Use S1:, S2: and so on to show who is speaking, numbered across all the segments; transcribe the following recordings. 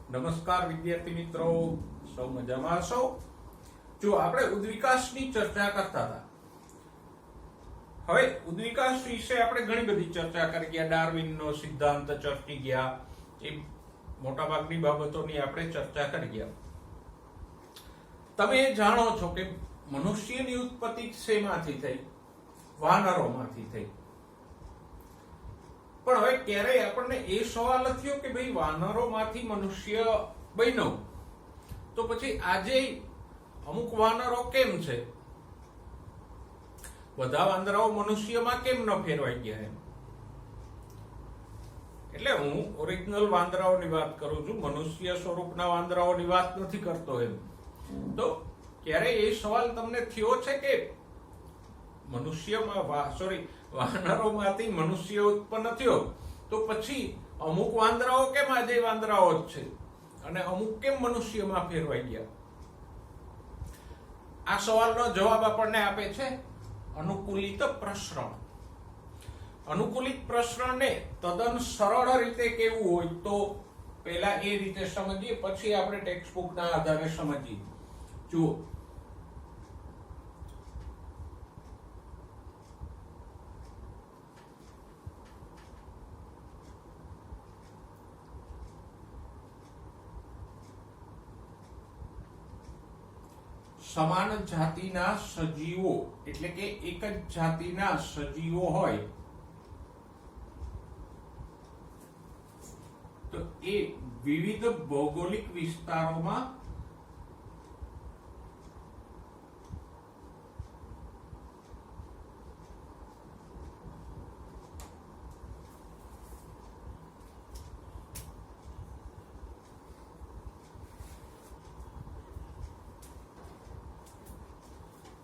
S1: નમસ્કાર વિદ્યાર્થી મિત્રો, સૌ મજામાં છો? જો આપણે ઉદ્વિકાસની ચર્ચા કરતા હતા. હવે ઉદ્વિકાસ વિશે આપણે ઘણી બધી ચર્ચા કરી ગયા. ડાર્વિનનો સિદ્ધાંત ચર્ચી ગયા. એ મોટાભાગની બાબતોની આપણે ચર્ચા કરી ગયા. તમે જાણો છો કે મનુષ્યની ઉત્પત્તિ શેમાંથી થઈ? વાનરોમાંથી થઈ. પણ હવે ક્યારેય આપણને એ સવાલ થયો કે ભાઈ વાનરોમાંથી મનુષ્ય બન્યો, તો પછી આજે અમુક વાનરો કેમ છે? બધા વાંદરાઓ મનુષ્યમાં કેમ ન ફેરવાઈ ગયા એમ? એટલે હું ઓરિજિનલ વાંદરાઓની વાત કરું છું, મનુષ્ય સ્વરૂપના વાંદરાઓની વાત નથી કરતો એમ. તો ક્યારેય એ સવાલ તમને થયો છે કે વાનરોમાંથી મનુષ્ય ઉત્પન્ન થયો, તો પછી અમુક વાંદરાઓ કેમ આજે વાંદરાઓ જ છે અને અમુક કેમ મનુષ્યમાં ફેરવાઈ ગયા? આ સવાલનો જવાબ આપણને આપે છે અનુકૂલિત પ્રસરણ. અનુકૂલિત પ્રસરણને તદ્દન સરળ રીતે કેવું હોય તો પહેલા એ રીતે સમજીએ, પછી આપણે ટેક્સ્ટ બુકના આધારે સમજીએ. જુઓ, સમાન જાતિના સજીવો એટલે કે એક જ જાતિના સજીવો હોય તો એ વિવિધ ભૌગોલિક વિસ્તારોમાં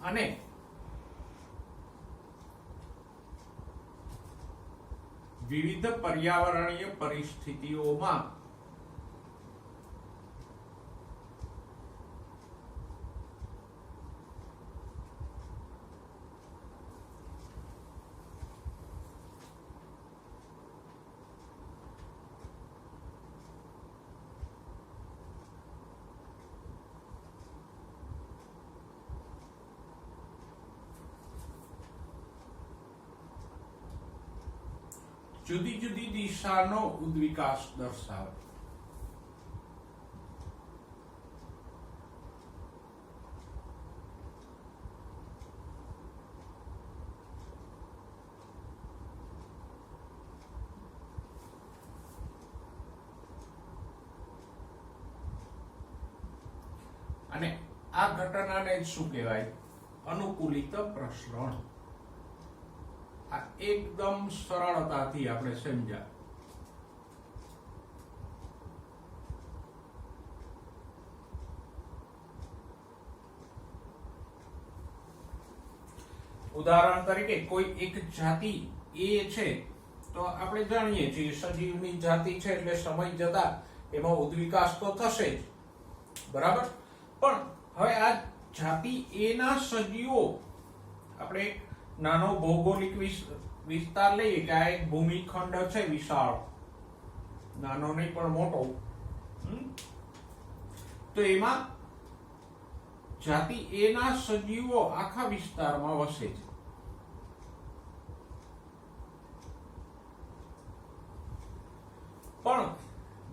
S1: અને વિવિધ પર્યાવરણીય પરિસ્થિતિઓમાં જુદી જુદી દિશાનો ઉદ્વિકાસ દર્શાવે. અને આ ઘટનાને શું કહેવાય? અનુકૂલિત પ્રસરણ. આ એકદમ સરળતાથી આપણે સમજ્યા. ઉદાહરણ તરીકે કોઈ એક જાતિ એ છે તો આપણે જાણીએ છીએ સજીવની જાતિ છે એટલે સમય જતા એમાં ઉદ્વિકાસ તો થશે જ, બરાબર? પણ હવે આ જાતિ એ ના સજીવો, આપણે નાનો ભૌગોલિક વિસ્તાર લઈએ કે આ એક ભૂમિખંડ છે વિશાળ, નાનો નહીં પણ મોટો, તો એમાં જાતિ એ ના સજીવો આખા વિસ્તારમાં વસે છે. પણ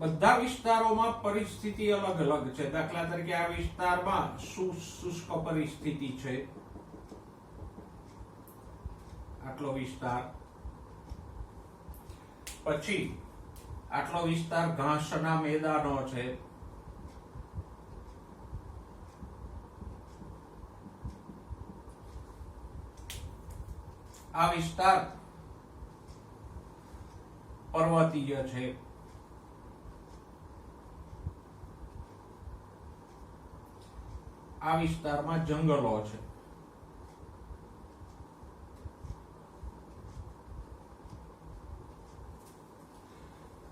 S1: બધા વિસ્તારોમાં પરિસ્થિતિ અલગ અલગ છે. દાખલા તરીકે આ વિસ્તારમાં શુષ્ક પરિસ્થિતિ છે, આટલો વિસ્તાર, પછી આટલો વિસ્તાર ઘાસના મેદાનો છે, આ વિસ્તાર પર્વતીય છે, આ વિસ્તારમાં જંગલો છે.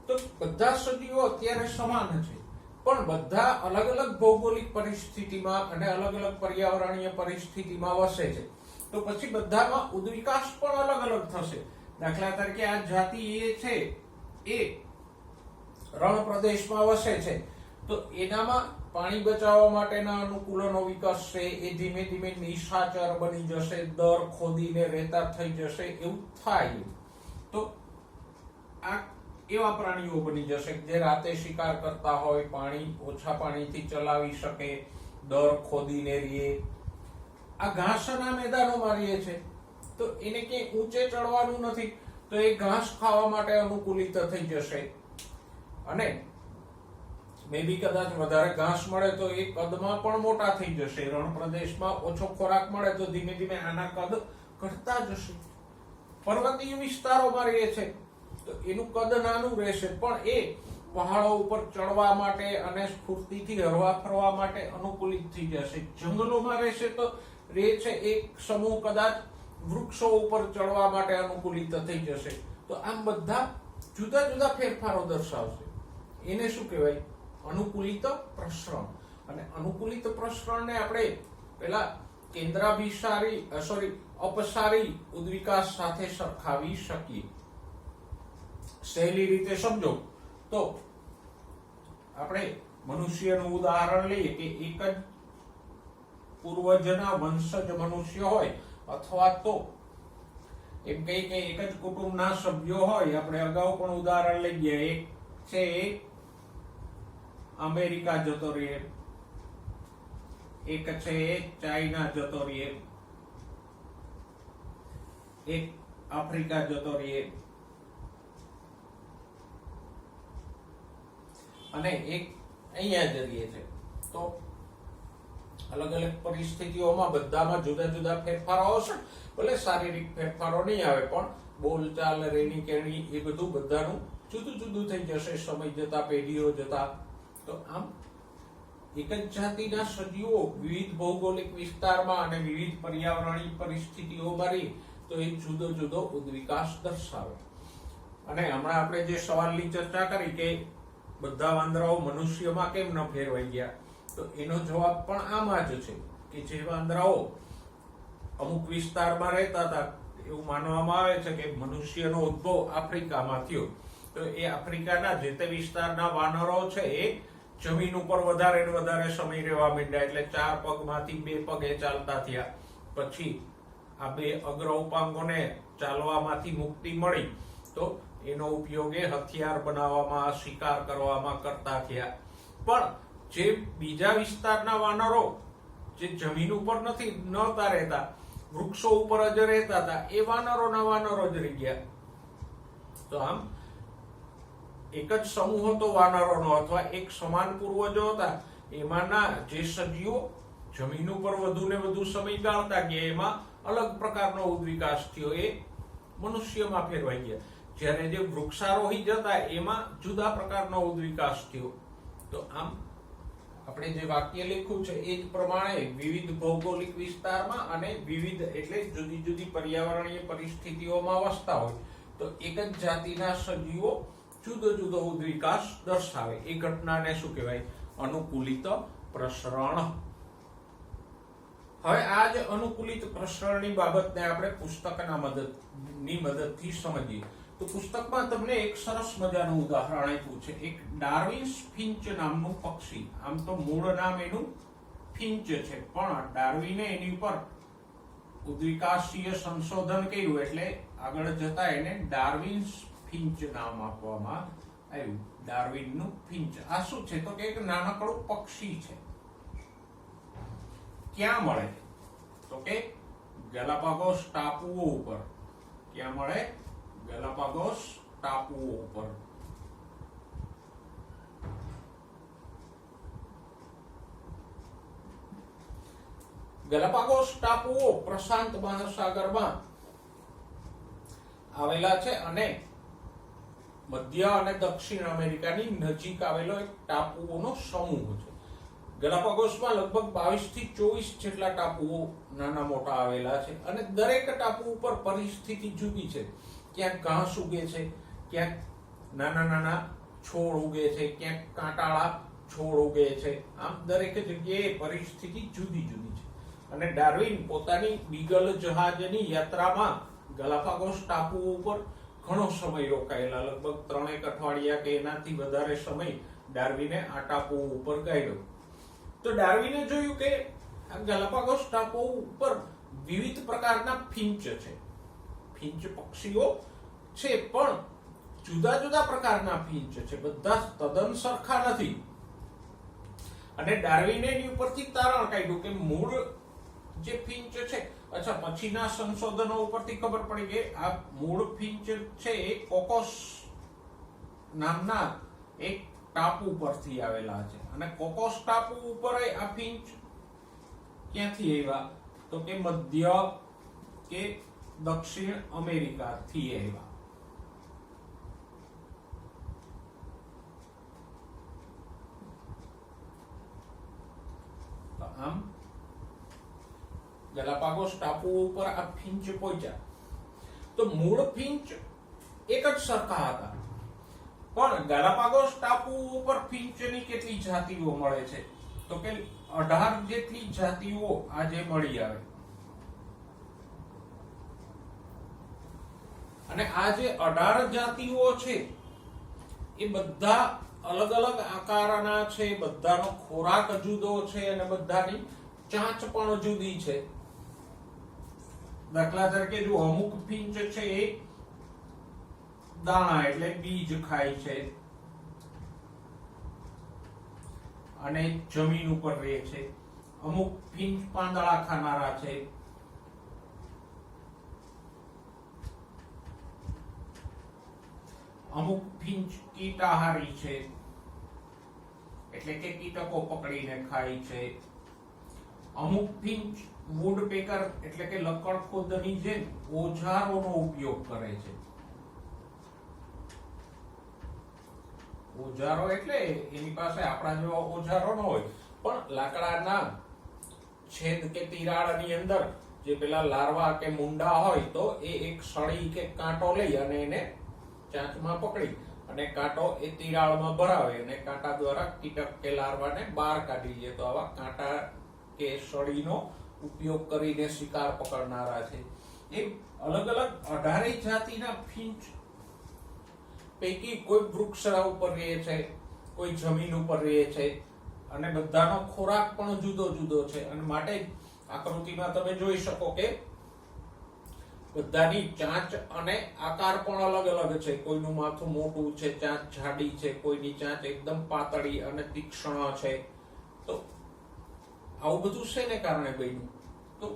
S1: તો બધા સજીવો અત્યારે સમાન છે, પણ બધા અલગ અલગ ભૌગોલિક પરિસ્થિતિમાં અને અલગ અલગ પર્યાવરણીય પરિસ્થિતિમાં વસે છે. તો પછી બધામાં ઉદ્વિકાસ પણ અલગ અલગ થશે. દાખલા તરીકે આ જાતિ એ છે એ રણ પ્રદેશમાં વસે છે, તો એનામાં પાણી બચાવવા માટેના અનુકૂલનો વિકસશે, એ ધીમે ધીમે નિશાચર બની જશે, દર ખોદીને રેતા થઈ જશે, એવું થાય. તો આ એવા પ્રાણીઓ બની જશે જે રાતે શિકાર કરતા હોય, પાણી ઓછા પાણીથી ચલાવી શકે, દર ખોદીને રહે. આ ઘાસના મેદાનોમાં રહે છે, તો એને ક્યાંય ઊંચે ચડવાનું નથી, તો એ ઘાસ ખાવા માટે અનુકૂલિત થઈ જશે. અને મે બી કદાચ વધારે ઘાસ મળે તો એ કદમાં પણ મોટા થઈ જશે. રણ પ્રદેશમાં ઓછો ખોરાક મળે તો ધીમે ધીમે આના કદ ઘટતા જશે. પર્વતીય વિસ્તારોમાં રહે છે તો એનું કદ નાનું રહેશે, પણ એ પહાડો ઉપર ચડવા માટે અને સ્ફૂર્તિથી હરવા ફરવા માટે અનુકૂલિત થઈ જશે. જંગલોમાં રહેશે તો રહે છે એક સમૂહ કદાચ વૃક્ષો ઉપર ચડવા માટે અનુકૂલિત થઈ જશે. તો આમ બધા જુદા જુદા ફેરફારો દર્શાવશે. એને શું કહેવાય? અનુકૂલિત પ્રસરણ. અને અનુકૂલિત પ્રસરણને આપણે પેલા અપસારી ઉદ્વિકાસ સાથે સરખાવી શકીએ. સહેલી રીતે સમજો તો આપણે મનુષ્યનું ઉદાહરણ લઈએ કે એક જ પૂર્વજના વંશજ મનુષ્ય હોય, અથવા તો એમ કઈ કે એક જ કુટુંબના સભ્યો હોય. આપણે અગાઉ પણ ઉદાહરણ લઈ ગયા. એક છે અમેરિકા જતો રહે, એક છે ચાઇના જતો રહે, એક આફ્રિકા જતો રહે, અને એક અહીંયા જ રહે છે. તો અલગ અલગ પરિસ્થિતિઓમાં બધામાં જુદા જુદા ફેરફારો આવશે. ભલે શારીરિક ફેરફારો નહીં આવે, પણ બોલચાલ, રેણી કેણી એ બધું બધાનું જુદું જુદું થઈ જશે સમય જતા, પેઢીઓ જતા. તો આમ એક જ જાતિના સજીવો વિવિધ ભૌગોલિક વિસ્તારમાં અને વિવિધ પર્યાવરણીય પરિસ્થિતિઓમાં રહી તો એ જુદો જુદો ઉદ્વિકાસ દર્શાવે. અને હમણાં આપણે જે સવાલની ચર્ચા કરી કે બધા વાંદરાઓ મનુષ્યમાં કેમ ન ફેરવાઈ ગયા, તો એનો જવાબ પણ આમાં જ છે કે જે વાંદરાઓ અમુક વિસ્તારમાં રહેતા હતા, એવું માનવામાં આવે છે કે મનુષ્યનો ઉદ્ભવ આફ્રિકામાં થયો. તો એ આફ્રિકાના જે તે વિસ્તારના વાનરો છે એ જમીન ઉપર વધારે ને વધારે સમય રહેવા માંડ્યા. એટલે 4 પગમાંથી 2 પગે ચાલતા થયા. પછી આ 2 અગ્ર ઉપાંગોને ચાલવામાંથી મુક્તિ મળી તો એનો ઉપયોગ એ હથિયાર બનાવવામાં, શિકાર કરવામાં કરતા થયા. પણ જે બીજા વિસ્તારના વાનરો જે જમીન ઉપર નહોતા રહેતા, વૃક્ષો ઉપર જ રહેતા હતા, એ વાનરો જ રહી ગયા. તો આમ એક જ સમૂહ હતો વાનરોનો, અથવા એક સમાન પૂર્વજો હતા, એમાંના જે સજીવો જમીન ઉપર વધુ ને વધુ સમય ગાળતા ગયા, એમાં અલગ પ્રકારનો ઉદ્વિકાસ થયો, એ મનુષ્યમાં ફેરવાઈ ગયા. જ્યારે જે વૃક્ષારોહી જતા એમાં જુદા પ્રકારનો ઉદ્વિકાસ થયો. તો આમ આપણે જે વાક્ય લખ્યું છે એ જ પ્રમાણે વિવિધ ભૌગોલિક વિસ્તારમાં અને વિવિધ એટલે જુદી જુદી પર્યાવરણીય પરિસ્થિતિઓમાં વસતા હોય તો એક જ જાતિના સજીવો જુદો જુદો ઉદ્વિકાસ દર્શાવે. એ ઘટનાને શું કહેવાય? અનુકૂલિત પ્રસરણ. હવે આ જ અનુકૂલિત પ્રસરણની બાબતને આપણે પુસ્તકના મદદથી સમજીએ. તો પુસ્તકમાં તમને એક સરસ મજાનું ઉદાહરણ આપ્યું છે. એક ડાર્વિન્સ ફિંચ નામનું પક્ષી. આમ તો મૂળ નામ એનું ફિંચ છે, પણ ડાર્વિને એની ઉપર ઉદ્વિકાસીય સંશોધન કર્યું એટલે આગળ જતા એને ડાર્વિન્સ ફિંચ નામ આપવામાં આવ્યું. ડાર્વિનનું ફિંચ. આ શું છે? તો કે એક નાનકડું પક્ષી છે. ક્યાં મળે? તો કે ગેલાપાગોસ ટાપુઓ ઉપર. ક્યાં મળે? ગેલાપાગોસ ટાપુઓ ઉપર. ગેલાપાગોસ ટાપુઓ પ્રશાંત મહાસાગરમાં આવેલા છે અને મધ્ય અને દક્ષિણ અમેરિકાની નજીક આવેલો એક ટાપુઓનો સમૂહ છે. ગેલાપાગોસમાં લગભગ 22 થી 24 જેટલા ટાપુઓ નાના મોટા આવેલા છે અને દરેક ટાપુ ઉપર પરિસ્થિતિ જુદી છે. ક્યાંક ઘાસ ઉગે છે, ક્યાંક નાના નાના છોડ ઉગે છે, ક્યાંક કાંટાળા છોડ ઉગે છે. આમ દરેક જગ્યાએ પરિસ્થિતિ જુદી જુદી છે. અને ડાર્વિન પોતાની બીગલ જહાજની યાત્રામાં ગલાપાગોસ ટાપુઓ ઉપર ઘણો સમય રોકાયેલા, લગભગ 3 અઠવાડિયા કે એનાથી વધારે સમય ડાર્વિને આ ટાપુઓ ઉપર ગાળ્યો. તો ડાર્વિને જોયું કે આ ગલાપાગોસ ટાપુઓ ઉપર વિવિધ પ્રકારના ફિંચ છે. ફિંચ પક્ષીઓ છે, પણ જુદા જુદા પ્રકારના ફિંચ છે, બધા તદ્દન સરખા નથી. અને ડાર્વિને એની ઉપરથી તારણ કાઢ્યું કે મૂળ જે ફિંચ છે, અચ્છા પછીના સંશોધનો ઉપરથી ખબર પડી કે આ મૂળ ફિંચ છે એ કોકોસ નામના એક ટાપુ પરથી આવેલા છે. અને કોકોસ ટાપુ ઉપર આ ફિંચ ક્યાંથી આવ્યા? તો કે મધ્ય કે દક્ષિણ અમેરિકાથી આવ્યા. આમ ગલાપાગોસ ટાપુ ઉપર આ ફિંચ પહોંચ્યા. તો મૂળ ફિંચ એક જ સરખા હતા, પણ ગલાપાગોસ ટાપુ ઉપર ફિંચની કેટલી જાતિઓ મળે છે? તો કે 18 જેટલી જાતિઓ આજે મળી આવે. અને આ જે 18 જાતિઓ છે એ બધા અલગ અલગ આકારના છે, બધાનો ખોરાક જુદો છે અને બધાની ચાંચ પણ જુદી છે. દાખલા તરીકે જો અમુક ફિંચ છે એ દાણા એટલે બીજ ખાય છે અને જમીન ઉપર રહે છે. અમુક ફિંચ પાંદડા ખાનારા છે. અમુક ફિંચ કીટાહારી છે, એટલે કે કીટકો પકડીને ખાય છે. અમુક ફિંચ વુડપેકર એટલે કે લકડખોદની જેમ ઓજારોનો ઉપયોગ કરે છે. ઓજારો એટલે એની પાસે આપણા જેવા ઓજારો ન હોય, પણ લાકડાના છેદ કે તિરાડની અંદર જે પેલા લાર્વા કે મુંડા હોય તો એ એક સળી કે કાંટો લઈ અને એને ચાંચમાં પકડી અને કાંટો એ તિરાડમાં ભરાવે અને કાંટા દ્વારા કીટક કે લાર્વાને બહાર કાઢી લે. તો આવા કાંટા કે સળીનો ઉપયોગ કરીને શિકાર પકડનારા છે. એ અલગ અલગ 18 જાતિના ફિંચ પૈકી કોઈ વૃક્ષ ઉપર રહે છે, કોઈ જમીન ઉપર રહે છે અને બધાનો ખોરાક પણ જુદો જુદો છે. અને માટે આકૃતિમાં તમે જોઈ શકો કે બધાની ચાંચ અને આકાર પણ અલગ અલગ છે. કોઈનું માથું મોટું છે, ચાંચ જાડી છે, કોઈની ચાંચ એકદમ પાતળી અને તીક્ષ્ણ છે. તો આવું બધું શેને કારણે બન્યું? તો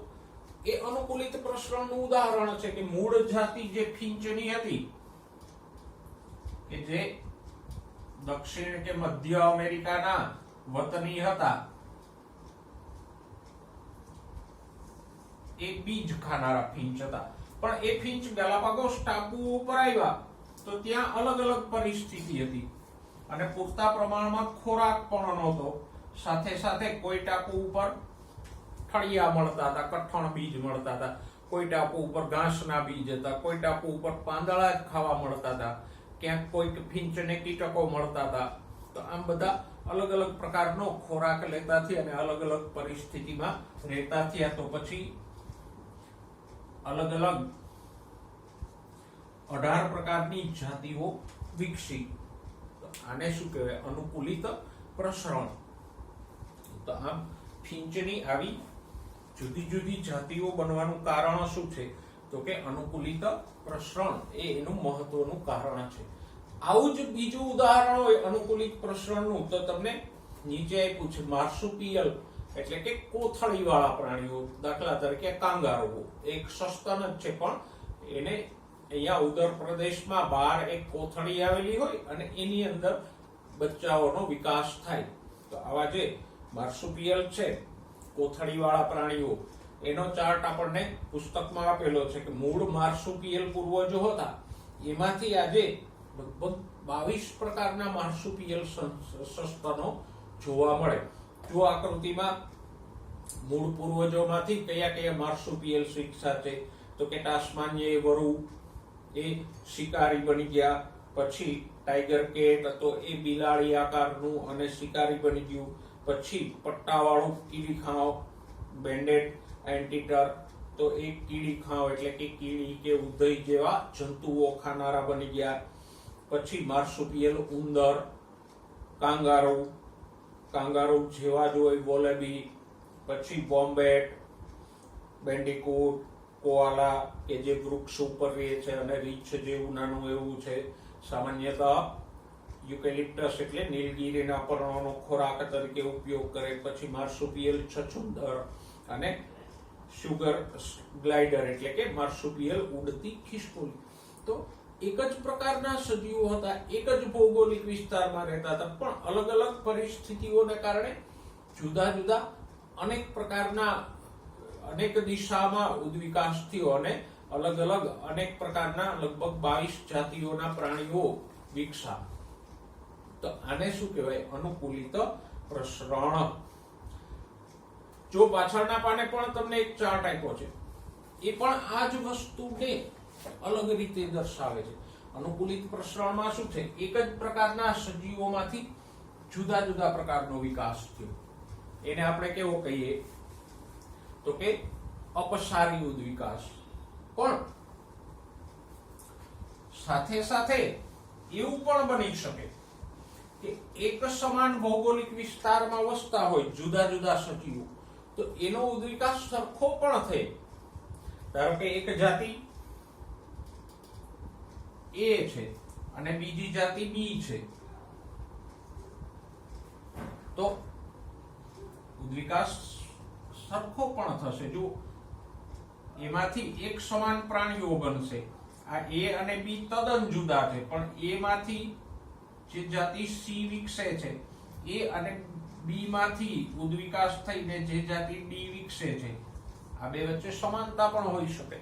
S1: એ અનુકૂલિત પ્રસરણનું ઉદાહરણ છે કે મૂળ જાતિ જે ફિંચની હતી કે જે દક્ષિણ કે મધ્ય અમેરિકાના વતની હતા, એ બીજ ખાનારા ફિંચ હતા. પણ એ ફિંચ ગલાપાગોસ ટાપુ ઉપર આવ્યા તો ત્યાં અલગ અલગ પરિસ્થિતિ હતી અને પૂરતા પ્રમાણમાં ખોરાક પણ નહોતો. સાથે સાથે કોઈ ટાપુ ઉપર ઠળિયા મળતા હતા, કઠણ બીજ મળતા હતા, કોઈ ટાપુ ઉપર ઘાસના બીજ હતા, કોઈ ટાપુ ઉપર પાંદડા જ ખાવા મળતા હતા, ક્યાંક કોઈક ફિંચને કીટકો મળતા હતા. તો આમ બધા અલગ અલગ પ્રકારનો ખોરાક લેતાથી અને અલગ અલગ પરિસ્થિતિમાં રહેતા થયા. તો પછી અલગ અલગ 18 પ્રકારની જાતિઓ વિકસી. તો આને શું કહેવાય? અનુકૂલિત પ્રસરણ. તો આમ ફિંચની આવી જુદી જુદી જાતિઓ બનવાનું કારણ શું છે? તો કે અનુકૂલિત પ્રસરણ એ એનું મહત્વનું કારણ છે. આવું જ બીજું ઉદાહરણ હોય અનુકૂલિત પ્રસરણનું તો તમને નીચે આપ્યું છે માર્સુપિયલ એટલે કે કોથળી વાળા પ્રાણીઓ. દાખલા તરીકે કાંગારો એક સસ્તન જ છે, પણ એને અહીંયા ઉત્તર પ્રદેશમાં બહાર એક કોથળી આવેલી હોય અને એની અંદર બચ્ચાઓનો વિકાસ થાય. તો આવા જે માર્સુપિયલ છે, કોથળી વાળા પ્રાણીઓ, એનો ચાર્ટ આપણને પુસ્તકમાં આપેલો છે કે મૂળ માર્સુપિયલ પૂર્વજો હતા એમાંથી આજે લગભગ 22 પ્રકારના માર્સુપિયલ સસ્તનો જોવા મળે. જો આકૃતિમાં મૂળ પૂર્વજોમાંથી કયા કયા માર્સુપિયલ શિક્ષા છે તો કે ટાસ્માનિયા વરુ એ શિકારી બની ગયા, પછી ટાઈગર કેટ હતો એ બિલાડી આકારનું અને શિકારી બની ગયું, પછી પટ્ટાવાળું કીડીખાઓ બેન્ડેડ એન્ટીટર તો એ કીડી ખાવ એટલે કે કીડી કે ઉધઈ જેવા જંતુઓ ખાનારા બની ગયા. પછી માર્સુપિયલ ઉંદર, કાંગારૂ જેવા જ હોય વોલેબી, પછી બોમ્બેટ, બેન્ડિકૂટ, કોઆલા કે જે વૃક્ષ ઉપર રહે છે અને રીંછ જેવું નાનું એવું છે. સામાન્યતઃ યુકેલિપ્ટસ એટલે નીલગીરીના પર્ણોનો ખોરાક તરીકે ઉપયોગ કરે. પછી માર્સુપિયલ છછુંદર અને સુગર ગ્લાઇડર એટલે કે માર્સુપિયલ ઉડતી ખિસકોલી. તો એક જ પ્રકારના સજીવો હતા, એક જ ભૌગોલિક વિસ્તારમાં રહેતા હતા, પણ અલગ અલગ પરિસ્થિતિઓને કારણે જુદા જુદા અનેક પ્રકારના અનેક દિશામાં ઉદ્વિકાસ થયો અને અલગ અલગ અનેક પ્રકારના લગભગ 22 જાતિઓના પ્રાણીઓ વિકસા. તો આને શું કહેવાય? અનુકૂલિત પ્રસરણ. જો પાછળના પાને પણ તમને એક ચાર્ટ આપ્યો છે, એ પણ આ જ વસ્તુને અલગ રીતે દર્શાવે છે. અનુકૂલિત પ્રસરણમાં શું છે? એક જ પ્રકારના સજીવોમાંથી જુદા જુદા પ્રકારનો વિકાસ થયો. એને આપણે કેવો કહીએ? તો કે અપસારી ઉદ્વિકાસ. પણ સાથે સાથે એવું પણ બની શકે કે એક સમાન ભૌગોલિક વિસ્તારમાં વસતા હોય જુદા જુદા સજીવો, તો એનો ઉદ્વિકાસ સરખો પણ થાય. ધારો કે એક જાતિ A છે અને બીજી જાતિ B છે, તો ઉદ્વિકાસ સરખો પણ થશે. જો એમાંથી એક સમાન પ્રાણીઓ બનશે. આ A અને B તદ્દન જુદા છે, પણ A માંથી જે જાતિ C વિકસે છે, A અને B માંથી ઉદ્વિકાસ થઈને જે જાતિ D વિકસે છે, આ બે વચ્ચે સમાનતા પણ હોઈ શકે.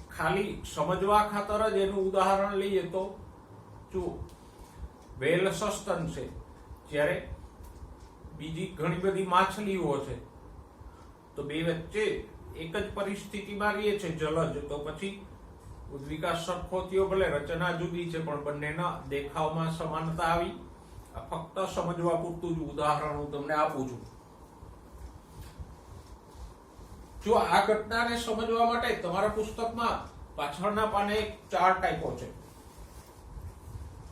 S1: ખાલી સમજવા ખાતર જ એનું ઉદાહરણ લઈએ તો જો વેલ સસ્તન છે, જ્યારે બીજી ઘણી બધી માછલીઓ છે, તો બે વચ્ચે એક જ પરિસ્થિતિમાં રહે છે જલજ, તો પછી ઉદ્વિકાસ સરખો થયો. ભલે રચના જુદી છે પણ બંનેના દેખાવમાં સમાનતા આવી. આ ફક્ત સમજવા પૂરતું જ ઉદાહરણ હું તમને આપું છું. જો આ ઘટનાને સમજવા માટે તમારા પુસ્તકમાં પાછળના પાને એક ચાર્ટ આપ્યો છે,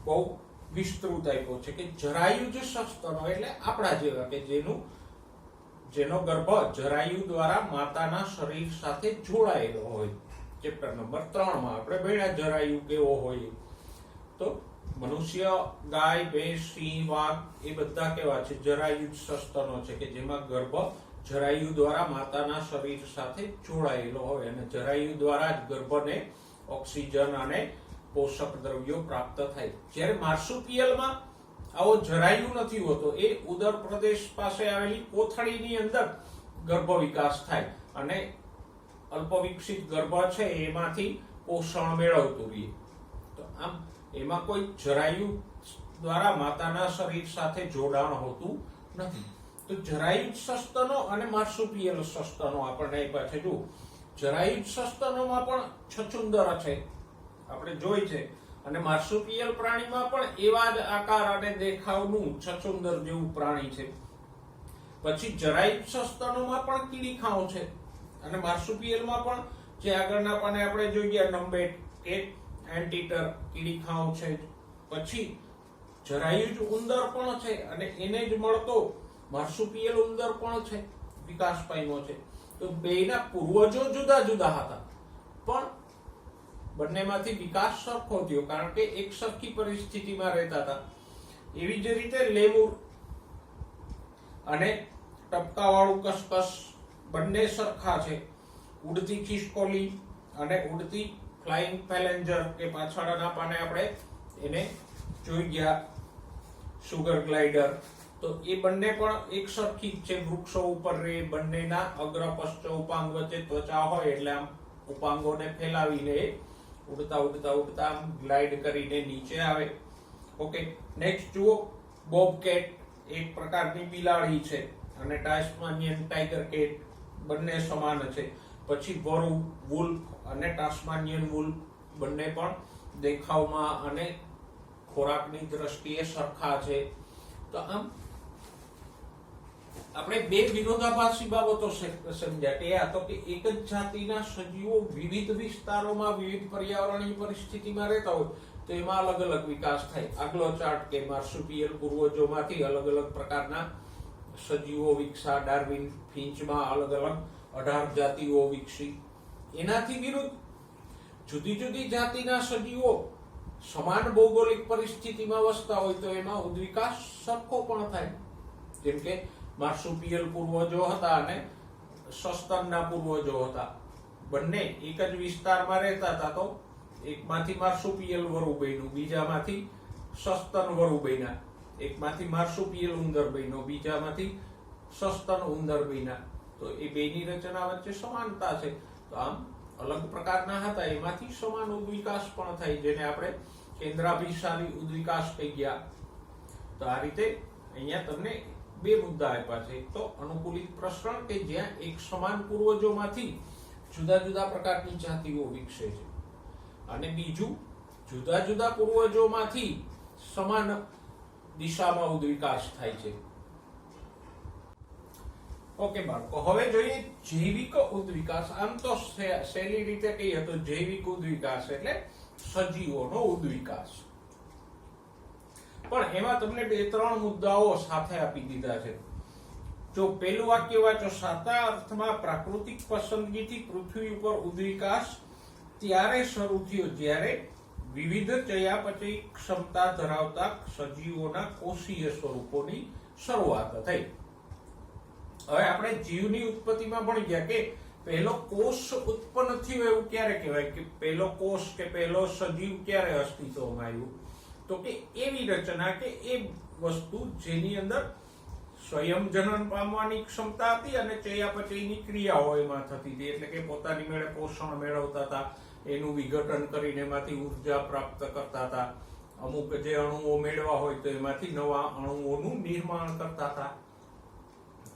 S1: બહુ વિસ્તૃત આપ્યો છે કે જરાયુજ સસ્તનો એટલે આપણા જેવા કે જેનો ગર્ભ જરાયુ દ્વારા માતાના શરીર સાથે જોડાયેલો હોય. ચેપ્ટર નંબર 3 માં આપણે ભણ્યા જરાયુ કેવો હોય. તો મનુષ્ય, ગાય, ભેંસ, સિંહ, વાઘ એ બધા કેવા છે? જરાયુજ સસ્તનો છે કે જેમાં ગર્ભ જરાયુ દ્વારા માતાના શરીર સાથે જોડાયેલો હોય અને જરાયુ દ્વારા જ ગર્ભને ઓક્સિજન અને પોષક દ્રવ્યો પ્રાપ્ત થાય. જ્યારે માર્સુપિયલમાં આવો જરાયુ નથી હોતો. એ ઉદર પ્રદેશ પાસે આવેલી કોથળીની અંદર ગર્ભ વિકાસ થાય અને અલ્પ વિકસિત ગર્ભ છે એમાંથી પોષણ મેળવતું રહે. તો આમ એમાં કોઈ જરાયુ દ્વારા માતાના શરીર સાથે જોડાણ હોતું નથી. તો જરાયુજ સસ્તનો અને માર્સુપિયલ સસ્તનો આપણને આપ્યા છે. જો જરાયુજ સસ્તનોમાં પણ છછુંદર છે, આપણે જોઈ છે, અને માર્સુપિયલ પ્રાણીમાં પણ એવા જ આકાર અને દેખાવનું છછુંદર જેવું પ્રાણી છે. પછી જરાયુજ સસ્તનોમાં પણ કીડીખાઓ છે અને માર્સુપિયલમાં પણ જે આગળના પાને આપણે જોઈ ગયા નંબેટ કે એન્ટીટર કીડીખાઓ છે. પછી જરાયુજ ઉંદર પણ છે અને એને જ મળતો માર્સુપિયલ ઉંદર પણ છે, વિકાસ પામ્યો છે. તો બેના પૂર્વજો જુદા જુદા હતા, પણ બંનેમાંથી વિકાસ સરખો થયો કારણ કે એક સરખી પરિસ્થિતિમાં રહેતા હતા. એવી જ રીતે લેમુર અને ટપકાવાળું કસકસ બંને સરખા છે. ઉડતી ખિસકોલી અને ઉડતી ફ્લાઇંગ પેલેન્જર કે પાછળના પાને આપણે એને જોઈ ગયા સુગર ગ્લાઇડર, તો એ બંને પણ એક સરખી જ છે. વૃક્ષો ઉપર રહે, બંનેના અગ્ર પશ્ચ ઉપાંગ વચ્ચે ત્વચા હોય એટલે આમ ઉપાંગોને ફેલાવીને ઉડતા ઉડતા ઉડતા આમ ગ્લાઇડ કરીને નીચે આવે. ઓકે, નેક્સ્ટ જુઓ બોબકેટ એક પ્રકારની બિલાડી છે અને ટાસ્માનિયન ટાઈગર કેટ બંને સમાન છે. પછી વરુ વુલ્ફ અને ટાસ્માનિયન વુલ્ફ બંને પણ દેખાવમાં અને ખોરાકની દ્રષ્ટિએ સરખા છે. તો આમ આપણે બે વિરોધાભાસી બાબતો સમજ્યા કે આ તો કે એક જ જાતિના સજીવો વિવિધ વિસ્તારોમાં વિવિધ પર્યાવરણીય પરિસ્થિતિમાં રહેતા હોય તો એમાં અલગ અલગ વિકાસ થાય. આગલો ચાર્ટ કે માર્સુપિયલ પૂર્વજોમાંથી અલગ અલગ પ્રકારના સજીવો વિકસા. ડાર્વિન ફિંચમાં અલગ અલગ 18 જાતિઓ વિકસી. એનાથી વિરુદ્ધ જુદી જુદી જાતિના સજીવો સમાન ભૌગોલિક પરિસ્થિતિમાં વસતા હોય તો એમાં ઉદ્વિકાસ સરખો પણ થાય. જેમ કે માર્સુપિયલ પૂર્વજો હતા અને સસ્તનના પૂર્વજો હતા. બંને એક જ વિસ્તારમાં રહેતા હતા તો એકમાંથી માર્સુપિયલ વરુ બન્યું, બીજામાંથી સસ્તન વરુ બન્યા. એકમાંથી માર્સુપિયલ ઉંદર બન્યો, બીજામાંથી સસ્તન ઉંદર બન્યા. તો એ બેની રચના વચ્ચે સમાનતા છે. તો આમ અલગ પ્રકારના હતા એમાંથી સમાન ઉદ્વિકાસ પણ થાય, જેને આપણે કેન્દ્રાભિસારી ઉદ્વિકાસ કહી ગયા. તો આ રીતે અહીંયા તમને બે મુદ્દા આપ્યા છે. એક તો અનુકૂલિત પ્રસરણ કે જ્યાં એક સમાન પૂર્વજોમાંથી જુદા જુદા પ્રકારની જાતિઓ વિકસે છે, અને બીજું જુદા જુદા પૂર્વજોમાંથી સમાન દિશામાં ઉદ્વિકાસ થાય છે. ઓકે બાળકો, હવે જોઈએ જૈવિક ઉદ્વિકાસ. આમ તો સહેલી રીતે કહીએ તો જૈવિક ઉદ્વિકાસ એટલે સજીવોનો ઉદ્વિકાસ, પણ એમાં તમને બે ત્રણ મુદ્દાઓ સાથે આપી દીધા છે. જો પહેલું વાક્ય વાંચો, સાચા અર્થમાં પ્રાકૃતિક પસંદગીથી પૃથ્વી ઉપર ઉદ્વિકાસ ત્યારે શરૂ થયો જ્યારે વિવિધ ચયાપચય ક્ષમતા ધરાવતા સજીવોના કોષીય સ્વરૂપોની શરૂઆત થઈ. હવે આપણે જીવની ઉત્પત્તિમાં ભણી ગયા કે પહેલો કોષ ઉત્પન્ન થયો એવું ક્યારે કહેવાય, કે પહેલો કોષ કે પહેલો સજીવ ક્યારે અસ્તિત્વમાં આવ્યું? તો કે એવી રચના કે એ વસ્તુ જેની અંદર સ્વયં જનન પામવાની ક્ષમતા હતી અને ચયાપચયની ક્રિયાઓ એમાં થતી હતી. એટલે કે પોતાની મેળે પોષણ મેળવતા હતા, એનું વિઘટન કરીને એમાંથી ઉર્જા પ્રાપ્ત કરતા હતા. અમુક જે અણુઓ મેળવા હોય તો એમાંથી નવા અણુઓનું નિર્માણ કરતા હતા.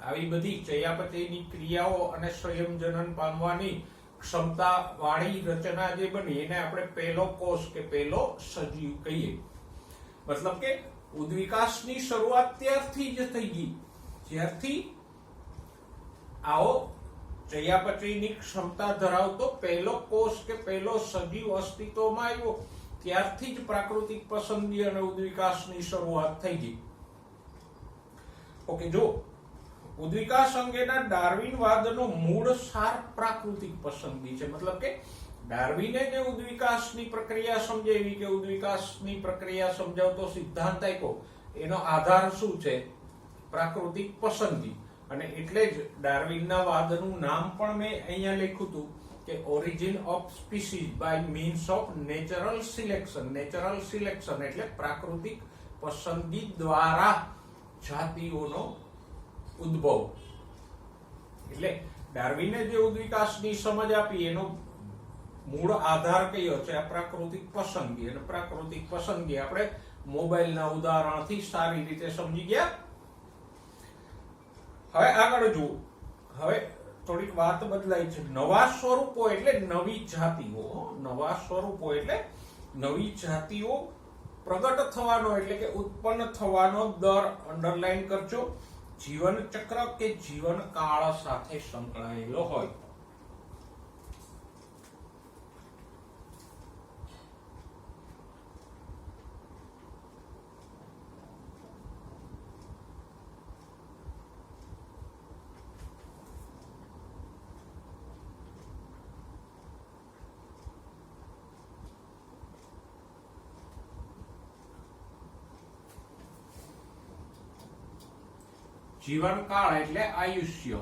S1: આવી બધી ચયાપચયની ક્રિયાઓ અને સ્વયં જનન પામવાની ક્ષમતા વાળી રચના જે બની એને આપણે પહેલો કોષ કે પહેલો સજીવ કહીએ. મતલબ કે ઉદ્વિકાસની શરૂઆત ત્યારથી જ થઈ ગઈ જ્યારથી આવો ચયાપચયની ક્ષમતા ધરાવતો પહેલો કોષ કે પહેલો સજીવ અસ્તિત્વમાં આવ્યો ત્યારથી જ પ્રાકૃતિક પસંદગી અને ઉદ્વિકાસની શરૂઆત થઈ ગઈ. ઓકે, જો ઉદ્વિકાસ અંગેના ડાર્વિનવાદનો મૂળ સાર પ્રાકૃતિક પસંદગી છે. મતલબ કે ડાર્વિને જે ઉદ્વિકાસની પ્રક્રિયા સમજાવી કે ઉદ્વિકાસની પ્રક્રિયા સમજાવતો સિદ્ધાંત આપ્યો એનો આધાર શું છે? પ્રાકૃતિક પસંદગી. અને એટલે જ ડાર્વિનના વાદનું નામ પણ મેં અહીંયા લખ્યું હતું કે origin of species by means of natural selection. Natural selection એટલે પ્રાકૃતિક પસંદગી દ્વારા જાતિઓનો ઉદ્ભવ. એટલે ડાર્વિને જે ઉદ્વિકાસની સમજ આપી એનો મૂળ આધાર કયો છે? આ પ્રાકૃતિક પસંદગી. અને પ્રાકૃતિક પસંદગી આપણે મોબાઈલના ઉદાહરણથી સારી રીતે સમજી ગયા. હવે આગળ જુઓ, હવે થોડીક વાત બદલાઈ છે. નવા સ્વરૂપો એટલે નવી જાતિઓ. નવા સ્વરૂપો એટલે નવી જાતિઓ પ્રગટ થવાનો એટલે કે ઉત્પન્ન થવાનો દર અંડરલાઈન કરજો. જીવન ચક્ર કે જીવન કાળ સાથે સંકળાયેલો હોય. જીવનકાળ એટલે આયુષ્ય.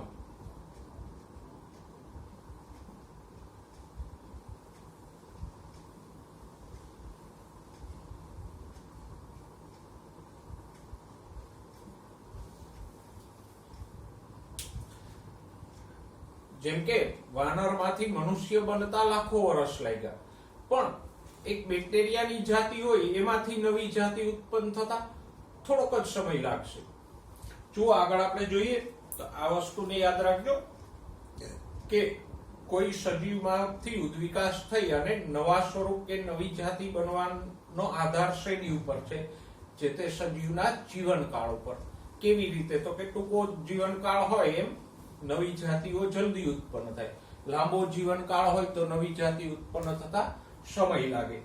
S1: જેમ કે વાનરમાંથી મનુષ્ય બનતા લાખો વર્ષ લાગ્યા, પણ એક બેક્ટેરિયાની જાતિ હોય એમાંથી નવી જાતિ ઉત્પન્ન થતા થોડોક જ સમય લાગશે. જો આગળ આપણે જોઈએ તો આ વસ્તુને યાદ રાખજો કે કોઈ સજીવમાંથી ઉદ્વિકાસ થઈ અને નવા સ્વરૂપ કે નવી જાતિ બનવાનો આધાર શેની ઉપર છે? જે તે સજીવના જીવનકાળ ઉપર. કેવી રીતે? તો કે ટૂંકો જીવનકાળ હોય એમ નવી જાતિઓ જલ્દી ઉત્પન્ન થાય, લાંબો જીવનકાળ હોય તો નવી જાતિ ઉત્પન્ન થતા સમય લાગે.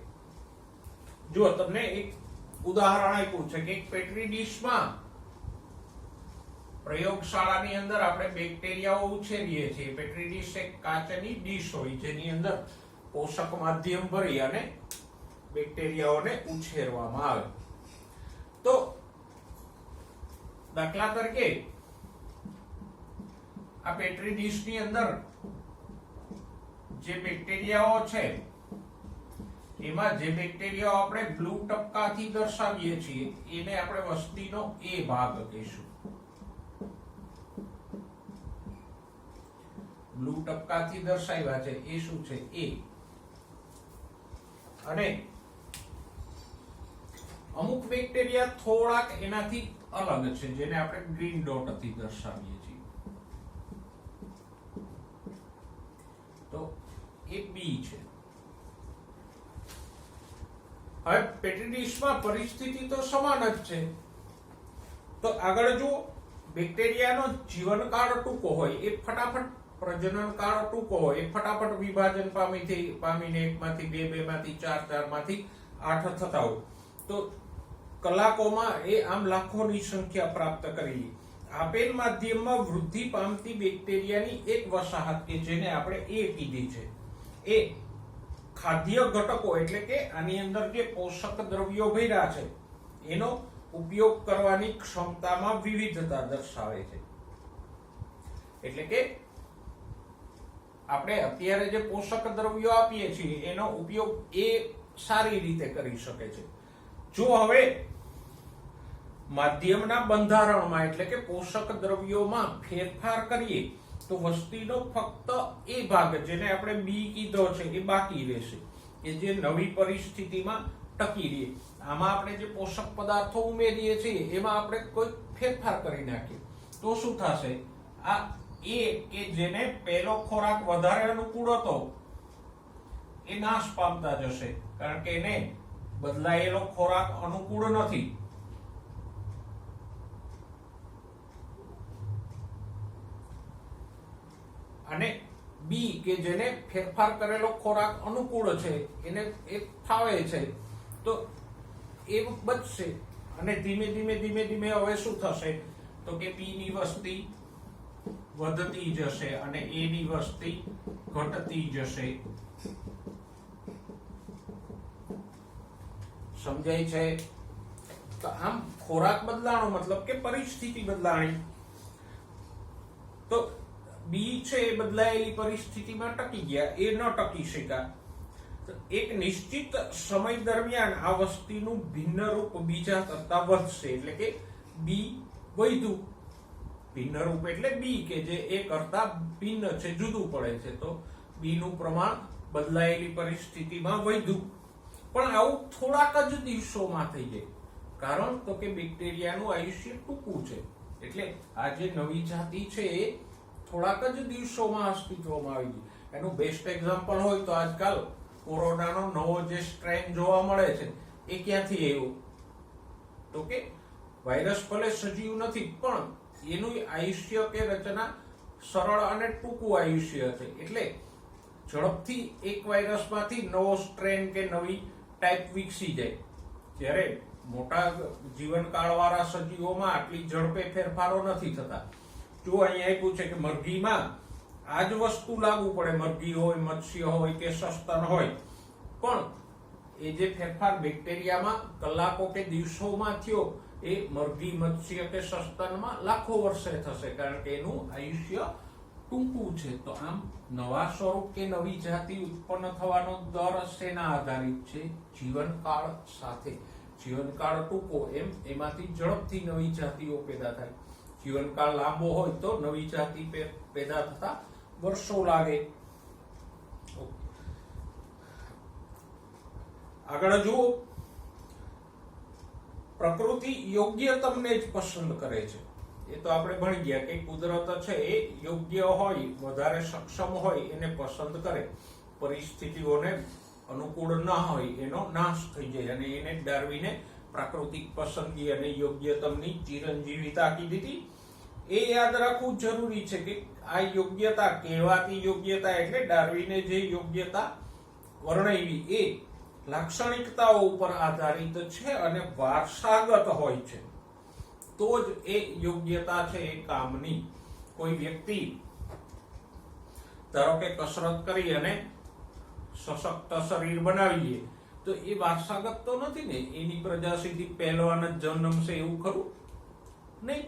S1: જો તમને એક ઉદાહરણ આપ્યું છે કે એક પેટ્રી ડીશમાં પ્રયોગશાળાની અંદર આપણે બેક્ટેરિયાઓ ઉછેરીએ છીએ. પેટ્રી ડીશ એક કાચની ડીશ હોય જેની અંદર પોષક માધ્યમ ભરી અને બેક્ટેરિયાઓને ઉછેરવામાં આવે. તો દાખલા તરીકે આ પેટ્રી ડીશની અંદર જે બેક્ટેરિયાઓ છે એમાં જે બેક્ટેરિયાઓ આપણે બ્લુ ટપકાથી દર્શાવીએ છીએ એને આપણે વસ્તીનો એ ભાગ કહીશું. બ્લુ ટપકાથી દર્શાવ્યા છે એ શું છે? એ. અને અમુક બેક્ટેરિયા થોડાક એનાથી અલગ છે જેને આપણે ગ્રીન ડોટથી દર્શાવીએ છીએ. તો એ બી છે. હવે પેટ્રી ડીશમાં પરિસ્થિતિ તો સમાન જ છે. તો આગળ જુઓ, બેક્ટેરિયાનો જીવનકાળ ટૂંકો હોય, એ ફટાફટ પ્રજનન કાળ ટૂંકો હોય, એ ફટાફટ વિભાજન પામીને એકમાંથી બે, બેમાંથી ચાર, ચારમાંથી 8 થતા હોય. તો કલાકોમાં એ આમ લાખોની સંખ્યા પ્રાપ્ત કરી. આપેલ માધ્યમમાં વૃદ્ધિ પામતી બેક્ટેરિયાની એક વસાહત કે જેને આપણે એ કીધી છે, એ ખાદ્ય ઘટકો એટલે કે આની અંદર જે પોષક દ્રવ્યો ભર્યા છે એનો ઉપયોગ કરવાની ક્ષમતામાં વિવિધતા દર્શાવે છે. એટલે કે આપણે અત્યારે જે પોષક દ્રવ્યો આપીએ છીએ એનો ઉપયોગ એ સારી રીતે કરી શકે છે. જો હવે માધ્યમના બંધારણમાં એટલે કે પોષક દ્રવ્યોમાં ફેરફાર કરીએ તો વસ્તીનો ફક્ત એ ભાગ જેને આપણે બી કીધો છે એ બાકી રહેશે કે જે નવી પરિસ્થિતિમાં ટકી રહે. આમાં આપણે જે પોષક પદાર્થો ઉમેરીએ છીએ એમાં આપણે કોઈ ફેરફાર કરી નાખીએ તો શું થશે? આ એ કે જેને પહેલો ખોરાક વધારે અનુકૂળ હતો એ નાશ પામતા જશે, કારણ કે એને બદલાયેલો ખોરાક અનુકૂળ નથી. અને બી કે જેને ફેરફાર કરેલો ખોરાક અનુકૂળ છે, એને એ ફાવે છે, તો એ બચશે. અને ધીમે ધીમે હવે શું થશે? તો કે બી ની વસ્તી વધતી જશે અને એ ની વસ્તી ઘટતી જશે. સમજાય છે? તો આમ ખોરાક બદલાણો મતલબ કે પરિસ્થિતિ બદલાણી. તો બી છે એ બદલાયેલી પરિસ્થિતિમાં ટકી ગયા, એ ન ટકી શક્યા. એક નિશ્ચિત સમય દરમિયાન આ વસ્તીનું ભિન્ન રૂપ બીજા કરતા વધશે, એટલે કે બી વધ્યું. ભિન્ન રૂપ એટલે બી કે જે એ કરતા ભિન્ન છે, જુદું પડે છે, તો બી નું પ્રમાણ બદલાયેલી પરિસ્થિતિમાં વધ્યું. પણ આવું થોડાક જ દિવસોમાં થઈ જાય, કારણ તો કે બેક્ટેરિયાનું આયુષ્ય ટૂંકું છે. એટલે આ જે નવી જાતિ છે એ થોડાક જ દિવસોમાં અસ્તિત્વમાં આવી ગઈ. એનું બેસ્ટ એક્ઝામ્પલ હોય તો આજકાલ કોરોનાનો નવો જે સ્ટ્રેન જોવા મળે છે એ ક્યાંથી આવ્યો? તો કે વાયરસ ભલે સજીવ નથી પણ એનું આયુષ્ય કે રચના સરળ અને ટૂંકું આયુષ્ય છે. એટલે ઝડપથી એક વાયરસમાંથી નવો સ્ટ્રેન કે નવી ટાઈપ વિકસી જાય. જ્યારે મોટા જીવનકાળ વાળા સજીવોમાં આટલી ઝડપે ફેરફારો નથી થતા. જો અહીંયા આપ્યું છે કે મરઘીમાં આ જ વસ્તુ લાગુ પડે, મરઘી હોય, મત્સ્ય હોય કે સસ્તન હોય, પણ એ જે ફેરફાર બેક્ટેરિયામાં કલાકો કે દિવસોમાં થયો એ મરઘી, મત્સ્ય કે સસ્તનમાં લાખો વર્ષે થશે, કારણ કે એનું આયુષ્ય ટૂંકું છે. તો આમ નવા સ્વરૂપ કે નવી જાતિ ઉત્પન્ન થવાનો દર શેના આધારિત છે? જીવનકાળ સાથે. જીવનકાળ ટૂંકો એમ એમાંથી ઝડપથી નવી જાતિઓ પેદા થાય. જીવનકાળ લાંબો હોય તો નવી જાતિ પેદા થતા વર્ષો લાગે. આગળ જુઓ, પ્રકૃતિ યોગ્ય તમને જ પસંદ કરે છે. એ તો આપણે ભણી ગયા કે કુદરત છે એ યોગ્ય હોય, વધારે સક્ષમ હોય એને પસંદ કરે. પરિસ્થિતિઓને અનુકૂળ ન હોય એનો નાશ થઈ જાય અને એને ડાર્વિને પ્રાકૃતિક પસંદગી અને યોગ્યતમની ચિરંજીવિતા કીધી હતી. એ યાદ રાખવું જરૂરી છે કે આ યોગ્યતા કહેવાતી યોગ્યતા એટલે ડાર્વિને જે યોગ્યતા વર્ણવી એ લાક્ષણિકતાઓ ઉપર આધારિત છે અને વારસાગત હોય છે. તો જ એ યોગ્યતા છે એ કામની. કોઈ વ્યક્તિ ધારો કે કસરત કરી અને સશક્ત શરીર બનાવીએ તો એ વારસાગત તો નથી ને. એની પ્રજા સીધી પહેલવાન જ જન્મશે એવું ખરું નહીં,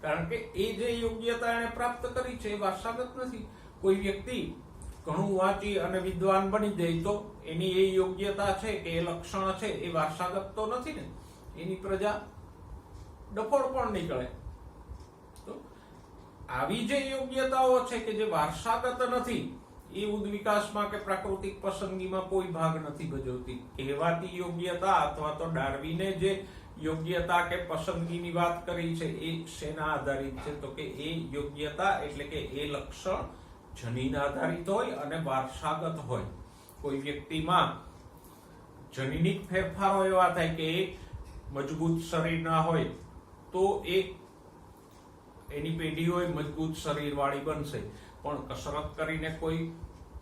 S1: કારણ કે એ જે યોગ્યતા એને પ્રાપ્ત કરી છે એ વારસાગત નથી. કોઈ વ્યક્તિ ઘણું વાંચી અને વિદ્વાન બની જાય તો એની એ યોગ્યતા છે કે એ લક્ષણ છે એ વારસાગત તો નથી ને. એની પ્રજા ડફોળ પણ નીકળે. તો આવી જે યોગ્યતાઓ છે કે જે વારસાગત નથી એ ઉદ્વિકાસમાં કે પ્રાકૃતિક પસંદગીમાં કોઈ ભાગ નથી ભજવતી. કહેવાતી યોગ્યતા અથવા તો ડાર્વિને જે યોગ્યતા કે પસંદગીની વાત કરી છે એ શેના આધારિત છે? તો કે એ યોગ્યતા એટલે કે એ લક્ષણ જનીન આધારિત હોય અને વારસાગત હોય. કોઈ વ્યક્તિમાં જનીનિક ફેરફારો એવા થાય કે એ મજબૂત શરીર ના હોય તો એની પેઢીઓ મજબૂત શરીર વાળી બનશે, પણ કસરત કરીને કોઈ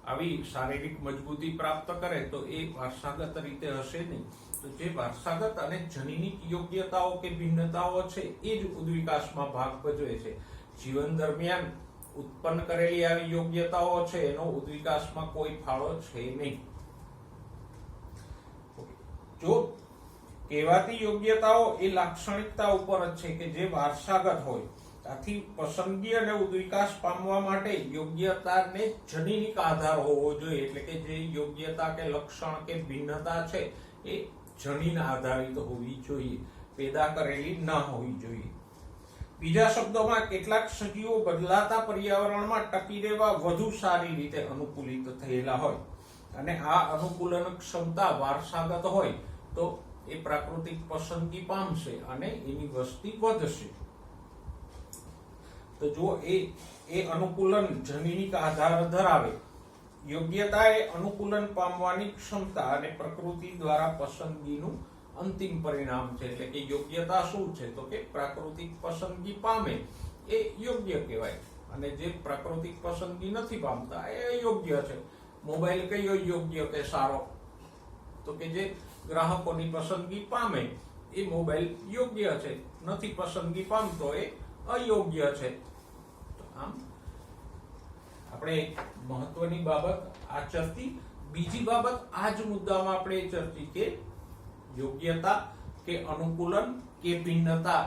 S1: આવી શારીરિક મજબૂતી પ્રાપ્ત કરે તો એ વારસાગત રીતે હશે નહીં. તો જે વારસાગત અને જનીનિક યોગ્યતાઓ કે ભિન્નતાઓ છે એ જ ઉદ્વિકાસમાં ભાગ ભજવે છે. જીવન દરમિયાન ઉત્પન્ન કરેલી આવી યોગ્યતાઓ છે એનો ઉદ્વિકાસમાં કોઈ ફાળો છે નહીં. જો કહેવાતી યોગ્યતાઓ એ લાક્ષણિકતા ઉપર જ છે કે જે વારસાગત હોય. આથી પસંદગી અને ઉદ્વિકાસ પામવા માટે યોગ્યતાને જનીનિક આધાર હોવો જોઈએ. એટલે કે જે યોગ્યતા કે લક્ષણ કે ભિન્નતા છે એ જનીન આધારિત હોવી જોઈએ, પેદા કરેલી ન હોવી જોઈએ. બીજા શબ્દોમાં કેટલાક સજીવો બદલાતા પર્યાવરણમાં ટકી રહેવા વધુ સારી રીતે અનુકૂલિત થયેલા હોય અને આ અનુકૂલન ક્ષમતા વારસાગત હોય તો એ પ્રાકૃતિક પસંદગી પામશે અને એની વસ્તી વધશે. તો જો એ અનુકૂલન જનીનિક આધાર ધરાવે. યોગ્યતા એ અનુકૂલન પામવાની ક્ષમતા અને પ્રકૃતિ દ્વારા પસંદગીનું અંતિમ પરિણામ છે. એટલે કે યોગ્યતા શું છે? તો કે પ્રાકૃતિક પસંદગી પામે એ યોગ્ય કહેવાય અને જે પ્રાકૃતિક પસંદગી નથી પામતા એ અયોગ્ય છે. મોબાઈલ કયો યોગ્ય કે સારો? તો કે જે ગ્રાહકોની પસંદગી પામે એ મોબાઈલ યોગ્ય છે, નથી પસંદગી પામતો એ અયોગ્ય છે. તો આમ આપણે મહત્વની બાબત આ ચર્ચી. બીજી બાબત આ જ મુદ્દામાં આપણે ચર્ચી કે યોગ્યતા કે અનુકૂલન કે ભિન્નતા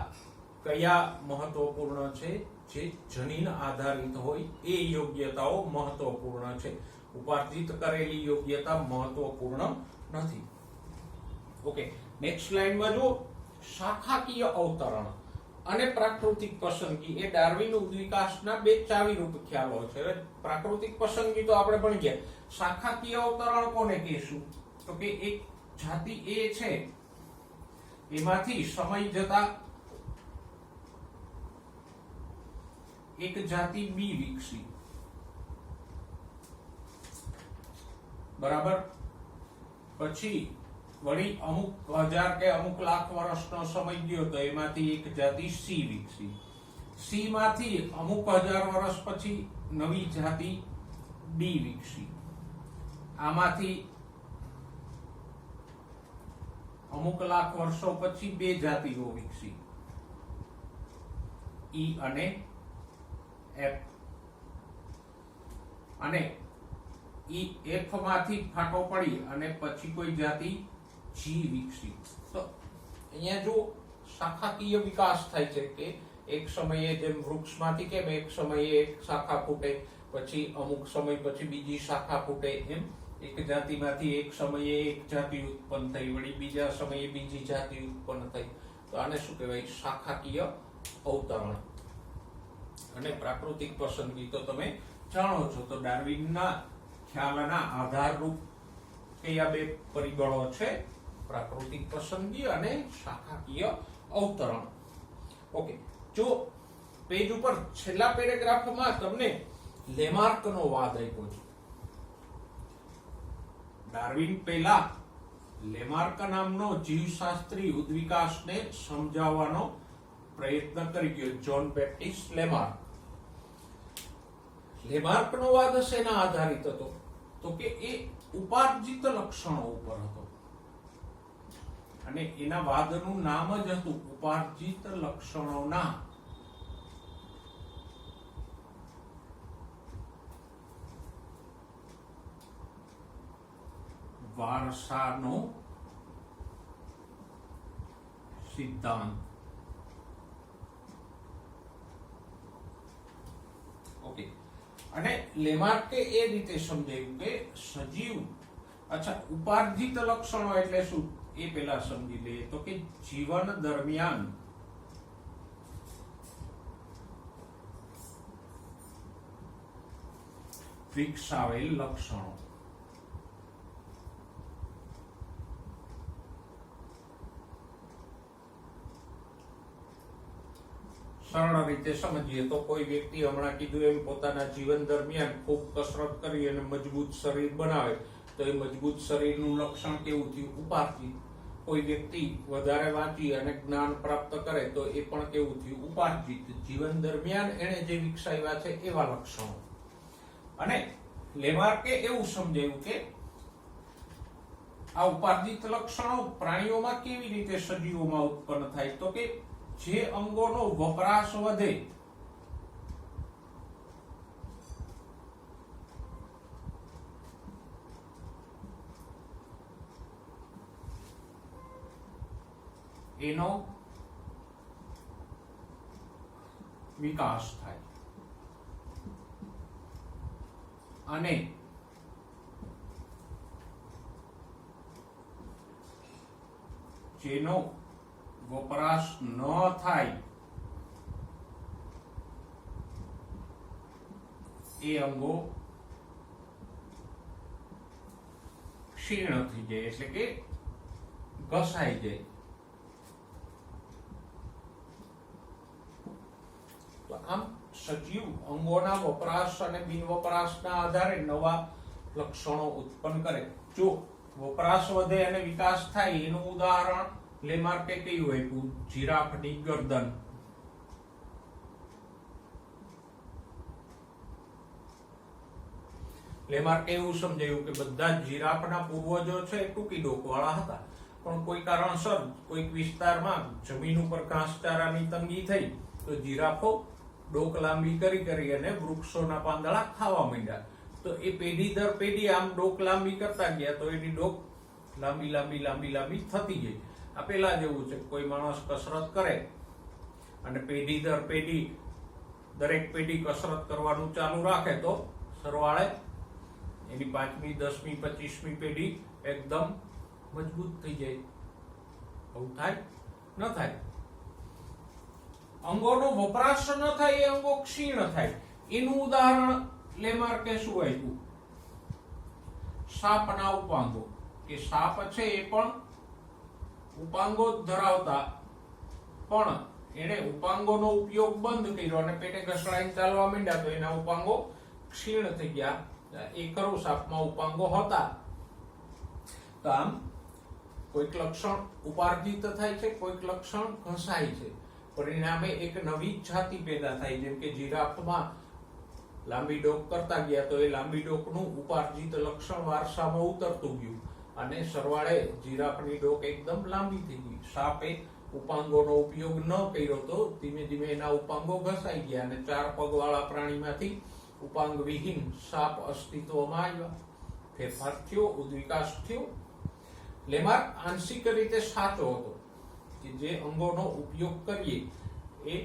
S1: કયા મહત્વપૂર્ણ છે? જે જનીન આધારિત હોય એ યોગ્યતાઓ મહત્વપૂર્ણ છે. ઉપાર્જિત કરેલી યોગ્યતા મહત્વપૂર્ણ નથી. ઓકે, નેક્સ્ટ લાઈનમાં જો શાખાકીય અવતરણ અને પ્રાકૃતિક પસંદગી એ ડાર્વિન ઉદ્વિકાસના બે ચાવીરૂપ ખ્યાલો છે. પ્રાકૃતિક પસંદગી તો આપણે ભણી ગયા. શાખાકીય અવતરણ કોને કહીશું? તો કે એક જાતિ એ છે એમાંથી સમય જતા એક જાતિ બી વિકસી. બરાબર. પછી વળી અમુક હજાર કે અમુક લાખ વર્ષનો સમય ગયો તો એમાંથી એક જાતિ સી વિકસી. સી માંથી અમુક હજાર વર્ષ પછી નવી જાતિ ડી વિકસી. આમાંથી અમુક લાખ વર્ષો પછી બે જાતિઓ વિકસી, ઈ અને એફ. અને ઈ એફ માંથી ફાટો પડી અને પછી કોઈ જાતિ જી વિકસી. તો અહીંયા જો શાખાકીય વિકાસ થાય છે કે એક સમયે જેમ વૃક્ષમાંથી કેમ એક સમયે એક શાખા ફૂટે, પછી અમુક સમય પછી બીજી શાખા ફૂટે, એમ એક જાતિમાંથી એક સમયે એક જાતિ ઉત્પન્ન થઈ, વળી બીજા સમયે બીજી જાતિ ઉત્પન્ન થઈ. તો આને શું કહેવાય? શાખાકીય અવતરણ. અને પ્રાકૃતિક પસંદગી તો તમે જાણો છો. તો ડાર્વિનના ખ્યાલના આધારરૂપ કયા બે પરિબળો છે? પ્રાકૃતિક પસંદગી અને શાખાકીય અવતરણ. ઓકે, જો પેજ ઉપર છેલ્લા પેરેગ્રાફમાં તમને લેમાર્કનો વાદ આપ્યો છે. ડાર્વિન પહેલા લેમાર્ક નામનો જીવશાસ્ત્રી ઉદ્વિકાસને સમજાવવાનો પ્રયત્ન કરી ગયો, જ્હોન બેપ્ટિસ્ટ લેમાર્ક. લેમાર્કનો વાદ શેના આધારિત હતો? તો કે એ ઉપાર્જિત લક્ષણો ઉપર હતો, અને એના વાદનું નામ જ હતું ઉપાર્જિત લક્ષણોના વારસાનો સિદ્ધાંત. ઓકે, અને લેમાર્કે એ રીતે સમજાવ્યું કે સજીવ, અચ્છા, ઉપાર્જિત લક્ષણો એટલે શું એ પેલા સમજી લઈએ. તો કે જીવન દરમિયાન વિકસાવેલ લક્ષણો. સરળ રીતે સમજીએ તો કોઈ વ્યક્તિ હમણાં કીધું એમ પોતાના જીવન દરમિયાન ખૂબ કસરત કરી અને મજબૂત શરીર બનાવે તો એ મજબૂત શરીરનું લક્ષણ કેવું થયું? ઉપાર્જિત. કોઈ વ્યક્તિ વધારે વાંચી અને જ્ઞાન પ્રાપ્ત કરે તો એ પણ કેવું થયું? ઉપાર્જિત. જીવન દરમિયાન એને જે વિકસાવ્યા છે એવા લક્ષણો. અને લેમાર્કે એવું સમજાવ્યું કે આ ઉપાર્જિત લક્ષણો પ્રાણીઓમાં કેવી રીતે સજીવોમાં ઉત્પન્ન થાય? તો કે જે અંગોનો વપરાશ વધે એનો વિકાસ થાય, અને જેનો વપરાશ ન થાય એ અંગો ક્ષીણ થઈ જાય, એટલે કે ઘસાઈ જાય. તો આમ સજીવ અંગોના વપરાશ અને બિન વપરાશના આધારે નવા લક્ષણો ઉત્પન્ન કરે. જો વપરાશ વધે અને વિકાસ થાય એનું ઉદાહરણ લેમાર્કે કયું આપ્યું? જીરાફની ગરદન. લેમાર્કે એવું સમજાયું કે બધા જીરાફના પૂર્વજો છે ટૂંકી ડોક વાળા હતા, પણ કોઈ કારણસર કોઈક વિસ્તારમાં જમીન ઉપર ઘાસચારાની તંગી થઈ તો જીરાફો ડોક લાંબી કરી અને વૃક્ષોના પાંદડા ખાવા માંડ્યા. તો એ પેઢી દર પેઢી આમ ડોક લાંબી કરતા ગયા તો એની ડોક લાંબી થતી ગઈ. આ પેલા જેવું છે, કોઈ માણસ કસરત કરે અને પેઢી દર પેઢી દરેક પેઢી કસરત કરવાનું ચાલુ રાખે તો સરવાળે એની 5મી 10મી 25મી પેઢી એકદમ મજબૂત થઈ જાય. આવું થાય? ન થાય. અંગોનો વપરાશ ન થાય એ અંગો ક્ષીણ થાય. એનું ઉદાહરણ લેમાર્કે શું આપ્યું? સાપના ઉપાંગો. કે સાપ છે એ પણ ઉપાંગો ધરાવતા, પણ એને ઉપાંગોનો ઉપયોગ બંધ કર્યો અને પેટે ઘસડાઈને ચાલવા માંડ્યા તો એના ઉપાંગો ક્ષીણ થઈ ગયા. એ ખરું, સાપમાં ઉપાંગો હતા. તો આમ કોઈક લક્ષણ ઉપાર્જિત થાય છે, કોઈક લક્ષણ ઘસાય છે, પરિણામે એક નવી જાતિ પેદા થાય. જેમ કે જીરાફમાં લાંબી ડોક કરતા ગયા તો એ લાંબી ડોકનું ઉપાર્જિત લક્ષણ વારસામાં ઉતરતું ગયું અને સરવાળે જીરાફની ડોક એકદમ લાંબી થઈ ગઈ. સાપે ઉપાંગોનો ઉપયોગ ન કર્યો તો ધીમે ધીમે એના ઉપાંગો ઘસાઈ ગયા અને 4 પગવાળા પ્રાણીમાંથી ઉપાંગ વિહીન સાપ અસ્તિત્વમાં આવ્યા. ફેરફાર થયો, ઉદ્વિકાસ થયો. લેમાર્ક આંશિક રીતે સાચો હતો કે જે અંગોનો ઉપયોગ કરીએ એ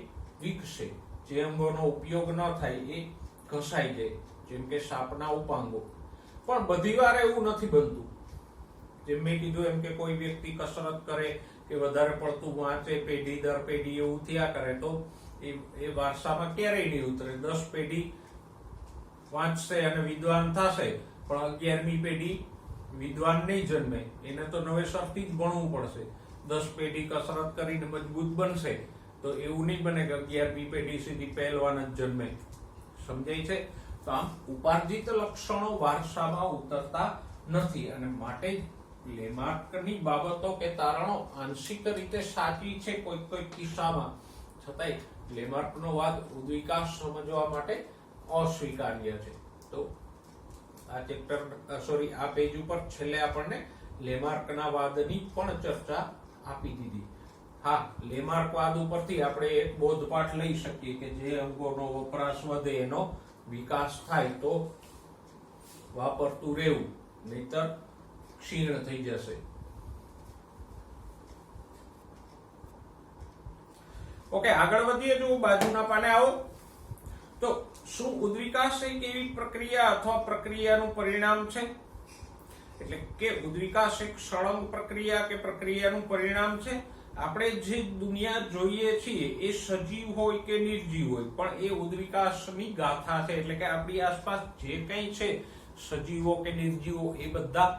S1: વિકસે, જે અંગોનો ઉપયોગ ન થાય એ ઘસાઈ જાય, જેમ કે સાપના ઉપાંગો. પણ બધી વાર એવું નથી બનતું. જેમ મેં કીધું એમ કે કોઈ વ્યક્તિ કસરત કરે કે વધારે પડતું વાંચે, પેઢી દર પેઢી એવું થયા કરે તો એ વારસામાં ક્યારેય નહીં ઉતરે. 10 પેઢી વાંચશે અને વિદ્વાન થશે, પણ 11મી પેઢી વિદ્વાન નહીં જન્મે. એને તો નવેસરથી જ ભણવું પડશે. 10 પેઢી કસરત કરીને મજબૂત બનશે તો એવું નહીં બને કે 11મી પેઢી સીધી પહેલવાન જ જન્મે. સમજાય છે? તો આમ ઉપાર્જિત લક્ષણો વારસામાં ઉતરતા નથી અને માટે લેમાર્કની બાબતો કે તારણો આંશિક રીતે સાચી છે કોઈ કિસ્સામાં, છતાંય લેમાર્કનો વાદ ઉદ્વિકાસ સમજવા માટે અસ્વીકાર્ય છે. તો આ આ પેજ ઉપર છેલ્લે આપણને લેમાર્કના વાદની પણ ચર્ચા આપી દીધી. હા, લેમાર્ક વાદ ઉપરથી આપણે એક બોધપાઠ લઈ શકીએ કે જે અંગોનો વપરાશ વધે એનો વિકાસ થાય, તો વાપરતું રહેવું, નહીતર ક્ષીણ થઈ જશે. ઓકે, આગળ વધીએ. જો બાજુના પાને આવો તો શું ઉદ્વિકાસ એક એવી પ્રક્રિયા અથવા પ્રક્રિયાનું પરિણામ છે? એટલે કે ઉદ્વિકાસ એક સળંગ પ્રક્રિયા કે પ્રક્રિયાનું પરિણામ છે? આપણે જે દુનિયા જોઈએ છીએ એ સજીવ હોય કે નિર્જીવ હોય, પણ એ ઉદ્વિકાસની ગાથા છે. એટલે કે આપણી આસપાસ જે કંઈ છે, સજીવો કે નિર્જીવો, એ બધા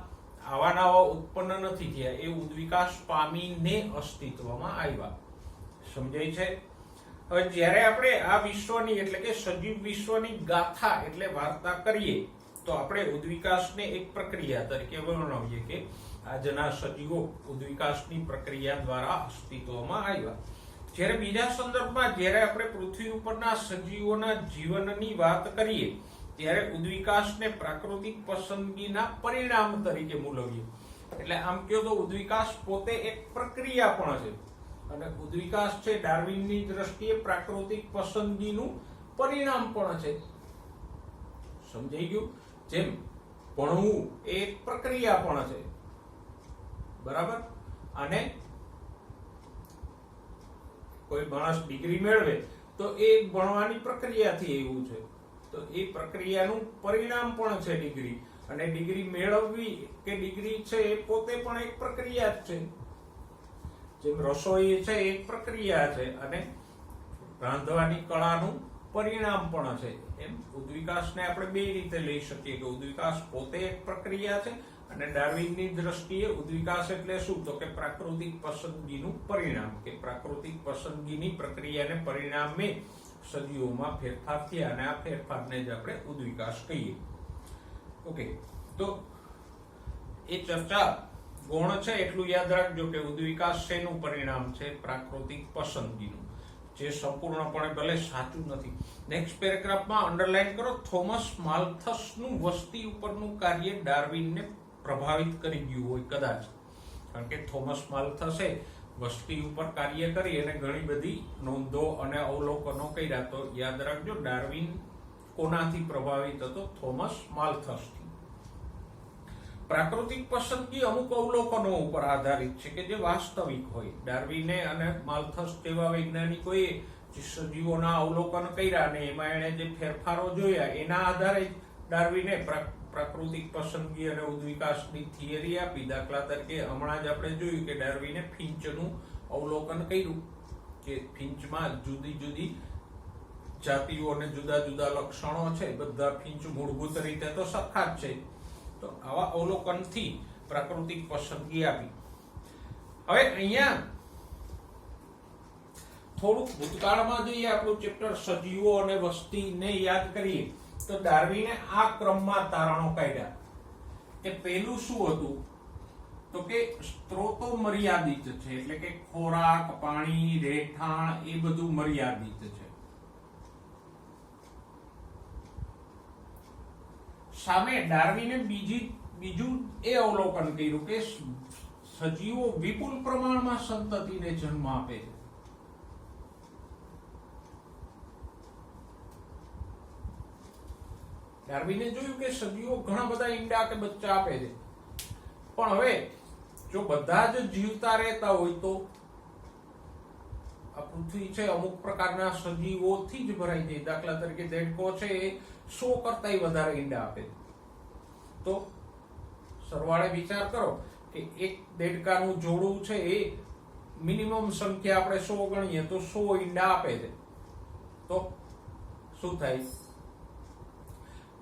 S1: આવા નવા ઉત્પન્ન નથી થયા, એ ઉદ્વિકાસ પામીને અસ્તિત્વમાં આવ્યા. સમજાય છે? હવે જ્યારે આપણે આ વિશ્વની એટલે કે સજીવ વિશ્વની ગાથા એટલે વાર્તા કરીએ, તો આપણે ઉદ્વિકાસને એક પ્રક્રિયા તરીકે વર્ણવીએ કે આજના સજીવો ઉદ્વિકાસની પ્રક્રિયા દ્વારા અસ્તિત્વમાં આવ્યા. જ્યારે બીજા સંદર્ભમાં જ્યારે આપણે પૃથ્વી ઉપરના સજીવોના જીવનની વાત કરીએ, ત્યારે ઉદ્વિકાસને પ્રાકૃતિક પસંદગીના પરિણામ તરીકે મૂલવીએ. એટલે આમ કહો તો ઉદ્વિકાસ પોતે એક પ્રક્રિયા પણ છે, અને ઉદ્વિકાસ છે ડાર્વિનની દ્રષ્ટિએ પ્રાકૃતિક પસંદગીનું પરિણામ પણ છે. સમજાઈ ગયું? જેમ ભણવું એ એક પ્રક્રિયા પણ છે, બરાબર? અને કોઈ માણસ ડિગ્રી મેળવે તો એ ભણવાની પ્રક્રિયાથી એવું છે, તો એ પ્રક્રિયાનું પરિણામ પણ છે ડિગ્રી. અને ડિગ્રી મેળવવી કે ડિગ્રી છે એ પોતે પણ એક પ્રક્રિયા જ છે. જેમ રસોઈ છે એક પ્રક્રિયા છે અને રાંધવાની કળાનું પરિણામ પણ છે, એમ ઉદ્વિકાસને આપણે બે રીતે લઈ શકીએ કે ઉદ્વિકાસ પોતે એક પ્રક્રિયા છે, અને ડાર્વિનની દ્રષ્ટિએ ઉદ્વિકાસ એટલે શું? તો કે પ્રાકૃતિક પસંદગીનું પરિણામ, કે પ્રાકૃતિક પસંદગીની પ્રક્રિયાને પરિણામે સજીવોમાં ફેરફાર થયા, અને આ ફેરફારને જ આપણે ઉદ્વિકાસ કહીએ. ઓકે, તો એ ચર્ચા ગૌણ છે એટલું યાદ રાખજો કે ઉદ્વિકાસ શેનું પરિણામ છે? પ્રાકૃતિક પસંદગીનું, જે સંપૂર્ણપણે ભલે સાચું નથી. નેક્સ્ટ પેરેગ્રાફમાં અંડરલાઈન કરો, થોમસ માલ્થસનું વસ્તી ઉપરનું કાર્ય ડાર્વિનને પ્રભાવિત કરી ગયું હોય કદાચ. કારણ કે થોમસ માલ્થસે વસ્તી ઉપર કાર્ય કરી અને ઘણી બધી નોંધો અને અવલોકનો કર્યા. તો યાદ રાખજો, ડાર્વિન કોનાથી પ્રભાવિત હતો? થોમસ માલ્થસથી. પ્રાકૃતિક પસંદગી અમુક અવલોકનો ઉપર આધારિત છે કે જે વાસ્તવિક હોય. ડાર્વિને અને માલ્થસ જેવા વૈજ્ઞાનિકોએ જે સજીવોના અવલોકન કર્યા અને એમાં એણે જે ફેરફારો જોયા, એના આધારે ડાર્વિને પ્રાકૃતિક પસંદગી અને ઉદ્વિકાસની થિયરી આપી. દાખલા તરીકે હમણાં જ આપણે જોયું કે ડાર્વિને ફિંચનું અવલોકન કર્યું કે ફિંચમાં જુદી જુદી જાતિઓ અને જુદા જુદા લક્ષણો છે. બધા ફિંચ મૂળભૂત રીતે તો સરખા જ છે. તો આવા અવલોકનથી પ્રાકૃતિક પસંદગી આપી. હવે અહીંયા થોડુંક ભૂતકાળમાં જઈએ, આપણું ચેપ્ટર સજીવો અને વસ્તીને યાદ કરીએ, તો ડાર્વિને આ ક્રમમાં તારણો કાઢ્યા કે પહેલું શું હતું? તો કે સ્ત્રોતો મર્યાદિત છે, એટલે કે ખોરાક, પાણી, રહેઠાણ એ બધું મર્યાદિત છે. સામે ડાર્વિને બીજું એ અવલોકન કર્યું કે સજીવો વિપુલ પ્રમાણમાં સંતતિને જન્મ આપે છે. ડાર્વિને જોયું કે સજીવો ઘણા બધા ઈંડા કે બચ્ચા આપે છે, પણ હવે જો બધા જ જીવતા રહેતા હોય તો આ પૃથ્વી છે અમુક પ્રકારના સજીવોથી જ ભરાઈ જાય. દાખલા તરીકે દેડકો છે એ 100 કરતાંય વધારે ઈંડા આપે છે. તો સરવાળે વિચાર કરો કે એક દેડકાનું જોડું છે એ મિનિમમ સંખ્યા આપણે 100 ગણીએ તો 100 ઈંડા આપે છે. તો શું થાય?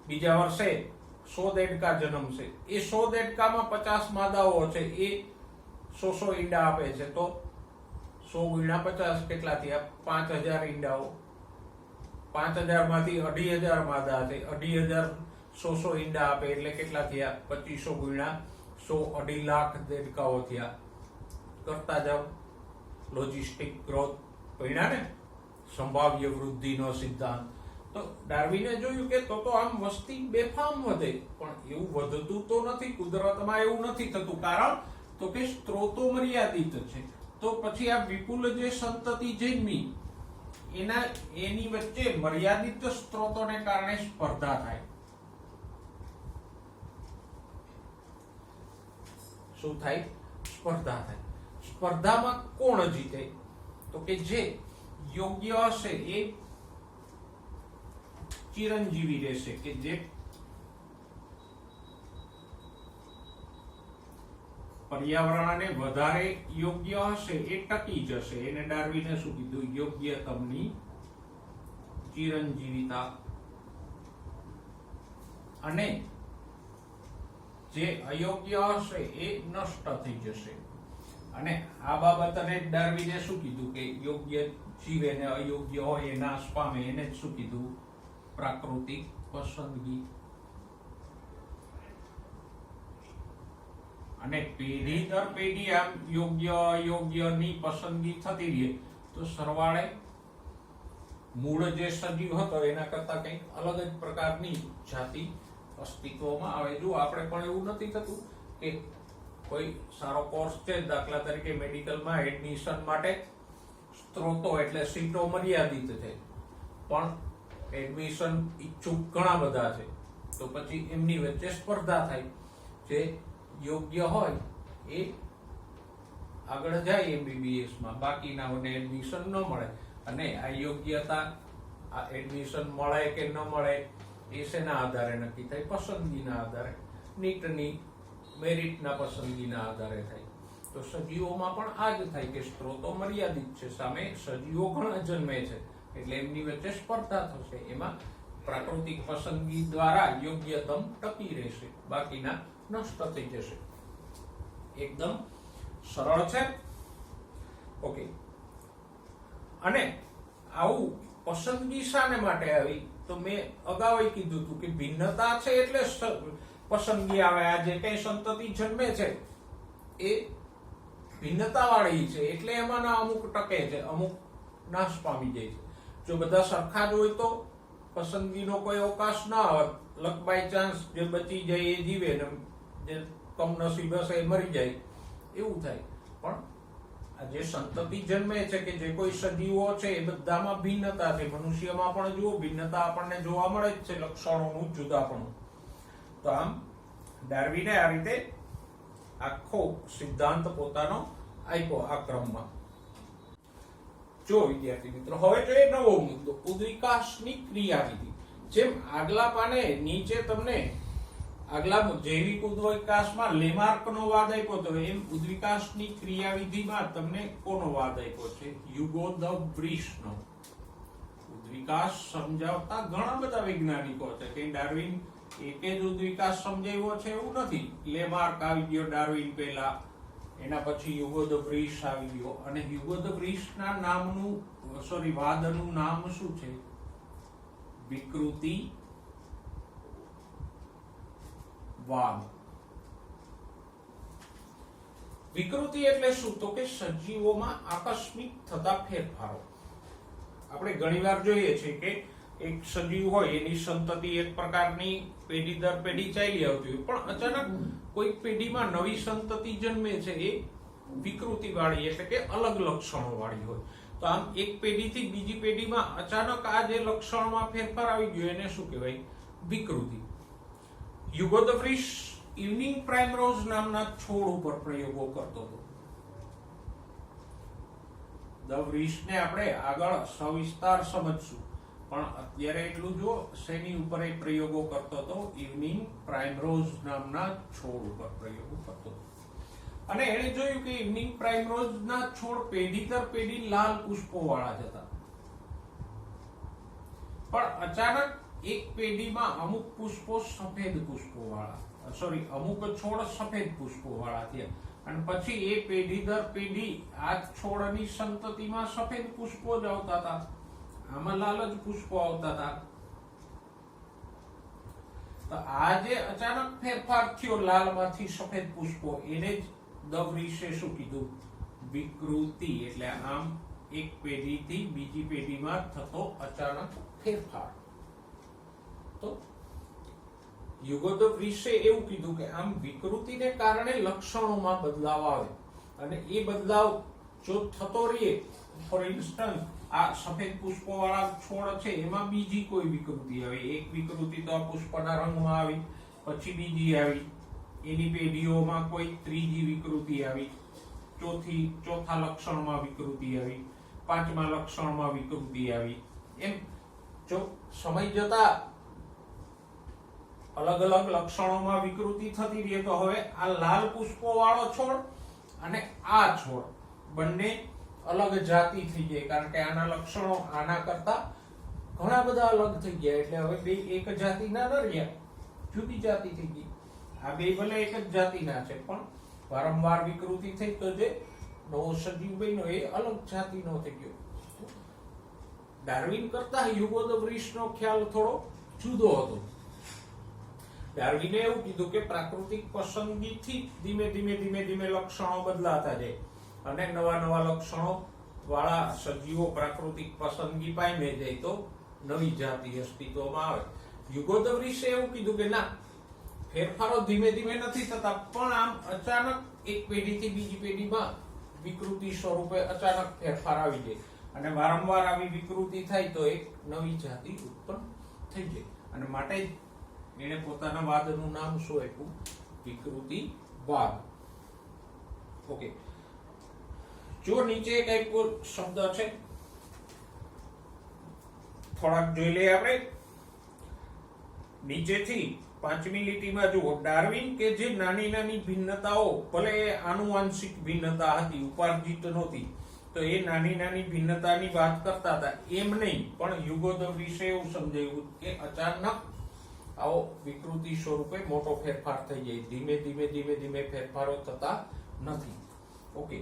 S1: બીજા વર્ષે 100 દેડકા જન્મશે. એ 100 દેડકામાં 50 માદાઓ છે, એ 100 ઈંડા આપે છે. તો 100 ગુણ્યા 50 કેટલા થયા? 5000 ઈંડાઓ. 5000 માંથી 2500 માદા છે, 2500 100 ઈંડા આપે એટલે કેટલા થયા? 2500 ગુણ્યા 100-2.5 લાખ દેડકાઓ થયા. કરતા જાઓ. લોજિસ્ટિક ગ્રોથ પડ્યા ને, સંભાવ્ય વૃદ્ધિનો સિદ્ધાંત. તો ડાર્વિને જોયું કે તો આમ વસ્તી બેફામ વધે, પણ એવું વધતું તો નથી. કુદરતમાં એવું નથી થતું. કારણ તો કે સ્ત્રોતો મર્યાદિત છે. તો પછી આ વિપુલ જે સંતતિ જન્મી એની વચ્ચે મર્યાદિત સ્ત્રોતોને કારણે સ્પર્ધા થાય. શું થાય? સ્પર્ધા થાય. સ્પર્ધામાં કોણ જીતે? તો કે જે યોગ્ય હશે એ ચિરંજીવી રહેશે, કે જે પર્યાવરણને વધારે યોગ્ય હશે એ ટકી જશે. એને ડાર્વિને શું કીધું? યોગ્યતમની ચિરંજીવિતા. અને જે અયોગ્ય હશે એ નષ્ટ થઈ જશે. અને આ બાબતને ડાર્વિને શું કીધું? કે યોગ્ય જીવે ને અયોગ્ય હોય એ નાશ પામે. એને જ શું કીધું? પ્રાકૃતિક પસંદગી. અને પેઢી દર પેઢી આમ યોગ્ય અયોગ્યની પસંદગી થતી રહે તો સરવાળે મૂળ જે સજીવ હતો એના કરતા કંઈક અલગ જ પ્રકારની જાતિ અસ્તિત્વમાં આવે. જો આપણે પણ એવું નથી થતું કે કોઈ સારો કોર્સ છે, દાખલા તરીકે મેડિકલમાં એડમિશન માટે સ્ત્રોતો એટલે સીટો મર્યાદિત છે, પણ એડમિશન ઈચ્છુક ઘણા બધા છે. તો પછી એમની વચ્ચે સ્પર્ધા થાય. જે યોગ્ય હોય એ આગળ જાય MBBS માં, બાકીનાઓને એડમિશન ન મળે. અને આ યોગ્યતા, આ એડમિશન મળે કે ન મળે એ શેના આધારે નક્કી થાય? પસંદગીના આધારે. નીટની મેરિટના પસંદગીના આધારે થાય. તો સજીવોમાં પણ આ જ થાય કે સ્ત્રોતો મર્યાદિત છે, સામે સજીવો ઘણા જન્મે છે, એટલે એમની વચ્ચે સ્પર્ધા થશે. એમાં પ્રાકૃતિક પસંદગી દ્વારા યોગ્યતમ ટકી રહેશે, બાકીના નષ્ટ થઈ જશે. એકદમ સરળ છે. ઓકે. અને આવું પસંદગી શાને માટે આવી? તો મેં અગાઉ કીધું હતું કે ભિન્નતા છે એટલે પસંદગી આવે. આ જે કઈ સંતતિ જન્મે છે એ ભિન્નતા વાળી છે, એટલે એમાંના અમુક ટકે છે, અમુક નાશ પામી જાય છે. જો બધા સરખા જ હોય તો પસંદગીનો કોઈ અવકાશ ના આવે. લક બાય ચાન્સ જે બચી જાય એ જીવે ને જે કમનસીબ હશે એ મરી જાય, એવું થાય. પણ આ જે સંતતિ જન્મે છે કે જે કોઈ સજીવો છે એ બધામાં ભિન્નતા છે. મનુષ્યમાં પણ જુઓ ભિન્નતા આપણને જોવા મળે જ છે, લક્ષણોનું જુદાપણું. તો આમ ડાર્વિને આ રીતે આખો સિદ્ધાંત પોતાનો આપ્યો આ ક્રમમાં. જો વિદ્યાર્થી મિત્રો, હવે જોઈએ નવો મુદ્દો, ઉદ્વિકાસની ક્રિયાવિધિ. જેમ આગલા પાને નીચે તમને આગલા જૈવિક ઉદ્વિકાસમાં લેમાર્કનો વાદ આપ્યો હતો, એમ ઉદ્વિકાસની ક્રિયાવિધિમાં તમને કોનો વાદ આપ્યો છે? Hyogo the વ્રીસનો. ઉદ્વિકાસ સમજાવતા ઘણા બધા વૈજ્ઞાનિકો છે. કે ડાર્વિન એકે જ ઉદ્વિકાસ સમજાવ્યો છે એવું નથી. લેમાર્ક આવી ગયો ડાર્વિન પહેલા, એના પછી હ્યુગો ધ વ્રીસ આવી ગયો. અને હ્યુગો ધ વ્રીસના નામનું વાદનું નામ શું છે? વિકૃતિ વાદ. વિકૃતિ એટલે શું? તો કે સજીવોમાં આકસ્મિક થતા ફેરફારો. આપણે ઘણીવાર જોઈએ છે કે એક સજીવ હોય એની સંતતિ એક પ્રકારની પેઢી દર પેઢી ચાલી આવતી હોય, પણ અચાનક કોઈક પેઢીમાં નવી સંતતિ જન્મે છે એ વિકૃતિ વાળી એટલે કે અલગ લક્ષણો વાળી હોય. તો આમ એક પેઢીથી બીજી પેઢીમાં અચાનક આ જે લક્ષણમાં ફેરફાર આવી ગયો એને શું કહેવાય? વિકૃતિ. હ્યુગો ધ વ્રીસ ઇવનિંગ પ્રાઇમરોઝ નામના છોડ ઉપર પ્રયોગો કરતો હતો. ધ વ્રીસને આપણે આગળ સવિસ્તાર સમજશું, પણ અત્યારે એટલું જો શેની ઉપર એ પ્રયોગો કરતો હતો? ઇવનિંગ પ્રાઇમરોઝ નામના છોડ ઉપર પ્રયોગો કરતો હતો. અને એણે જોયું કે ઇવનિંગ પ્રાઇમરોઝના છોડ પેઢી દર પેઢી લાલ પુષ્પો વાળા જ હતા, પણ અચાનક એક પેઢીમાં અમુક પુષ્પો સફેદ પુષ્પો વાળા, અમુક છોડ સફેદ પુષ્પો વાળા થયા. અને પછી એ પેઢી દર પેઢી આ છોડની સંતતિમાં સફેદ પુષ્પો જ આવતા હતા, આમાં લાલ જ પુષ્પો આવતા હતા. તો આ જે અચાનક ફેરફાર થયો લાલમાંથી સફેદ પુષ્પો એને જ દ વ્રીશે શું કીધું? વિકૃતિ. એટલે આમ એક પેઢીથી બીજી પેઢીમાં થતો અચાનક ફેરફાર. તો હ્યુગો દ વ્રીશે એવું કીધું કે આમ વિકૃતિને કારણે લક્ષણોમાં બદલાવ આવે અને એ બદલાવ જો થતો રહે, ફોર ઇન્સ્ટન્સ આ સફેદ પુષ્પો વાળા છોડ છે એમાં બીજી કોઈ વિકૃતિ આવી, એક વિકૃતિ તો આ પુષ્પના રંગમાં આવી, પછી બીજી આવી, એની પેઢીઓમાં કોઈ ત્રીજી વિકૃતિ આવી, ચોથા લક્ષણમાં વિકૃતિ આવી, પાંચમા લક્ષણમાં વિકૃતિ આવી. એમ જો સમય જતા અલગ અલગ લક્ષણોમાં વિકૃતિ થતી રહે તો હવે આ લાલ પુષ્પો વાળો છોડ અને આ છોડ બંને અલગ જાતિ થઈ જાય, કારણ કે આના લક્ષણો આના કરતા ઘણા બધા અલગ થઈ ગયા. એટલે હવે બે એક જાતિના ન રહ્યા, જુદી જાતિ થઈ ગઈ. આ બે ભલે એક જ જાતિના છે પણ વારંવાર વિકૃતિ થઈ તો જે નવો સજીવ બન્યો એ અલગ જાતિનો થઈ ગયો. ડાર્વિન કરતા હ્યુગો દ વ્રીશનો ખ્યાલ થોડો જુદો હતો. ડાર્વિને એવું કીધું કે પ્રાકૃતિક પસંદગીથી ધીમે ધીમે લક્ષણો બદલાતા જાય અને નવા નવા લક્ષણો વાળા સજીવો પ્રાકૃતિક પસંદગી પામે જાય તો નવી જાતિ અસ્તિત્વમાં આવે. હ્યુગો દ વ્રીશે એવું કીધું કે ના, ફેરફારો ધીમે ધીમે નથી થતા પણ આમ અચાનક એક પેઢીથી બીજી પેઢીમાં વિકૃતિ સ્વરૂપે અચાનક ફેરફાર આવી જાય અને વારંવાર આવી વિકૃતિ થાય તો એક નવી જાતિ ઉત્પન્ન થઈ જાય. અને માટે એને પોતાના વાદનું નામ શું આપ્યું? વિકૃતિવાદ. ઓકે, જો નીચે એક આપ્યો શબ્દ છે, થોડાક જોઈ લઈએ આપણે નીચેથી. પાંચમી લીટીમાં જુઓ, ડાર્વિન કે જે નાની નાની ભિન્નતાઓ, ભલે એ આનુવાંશિક ભિન્નતા હતી, ઉપાર્જિત નહોતી, તો એ નાની નાની ભિન્નતાની વાત કરતા હતા એમ નહીં, પણ હ્યુગો દ વ્રીશે એવું સમજાવ્યું કે અચાનક આવો વિકૃતિ સ્વરૂપે મોટો ફેરફાર થઈ જાય, ધીમે ધીમે ફેરફારો થતા નથી. ઓકે,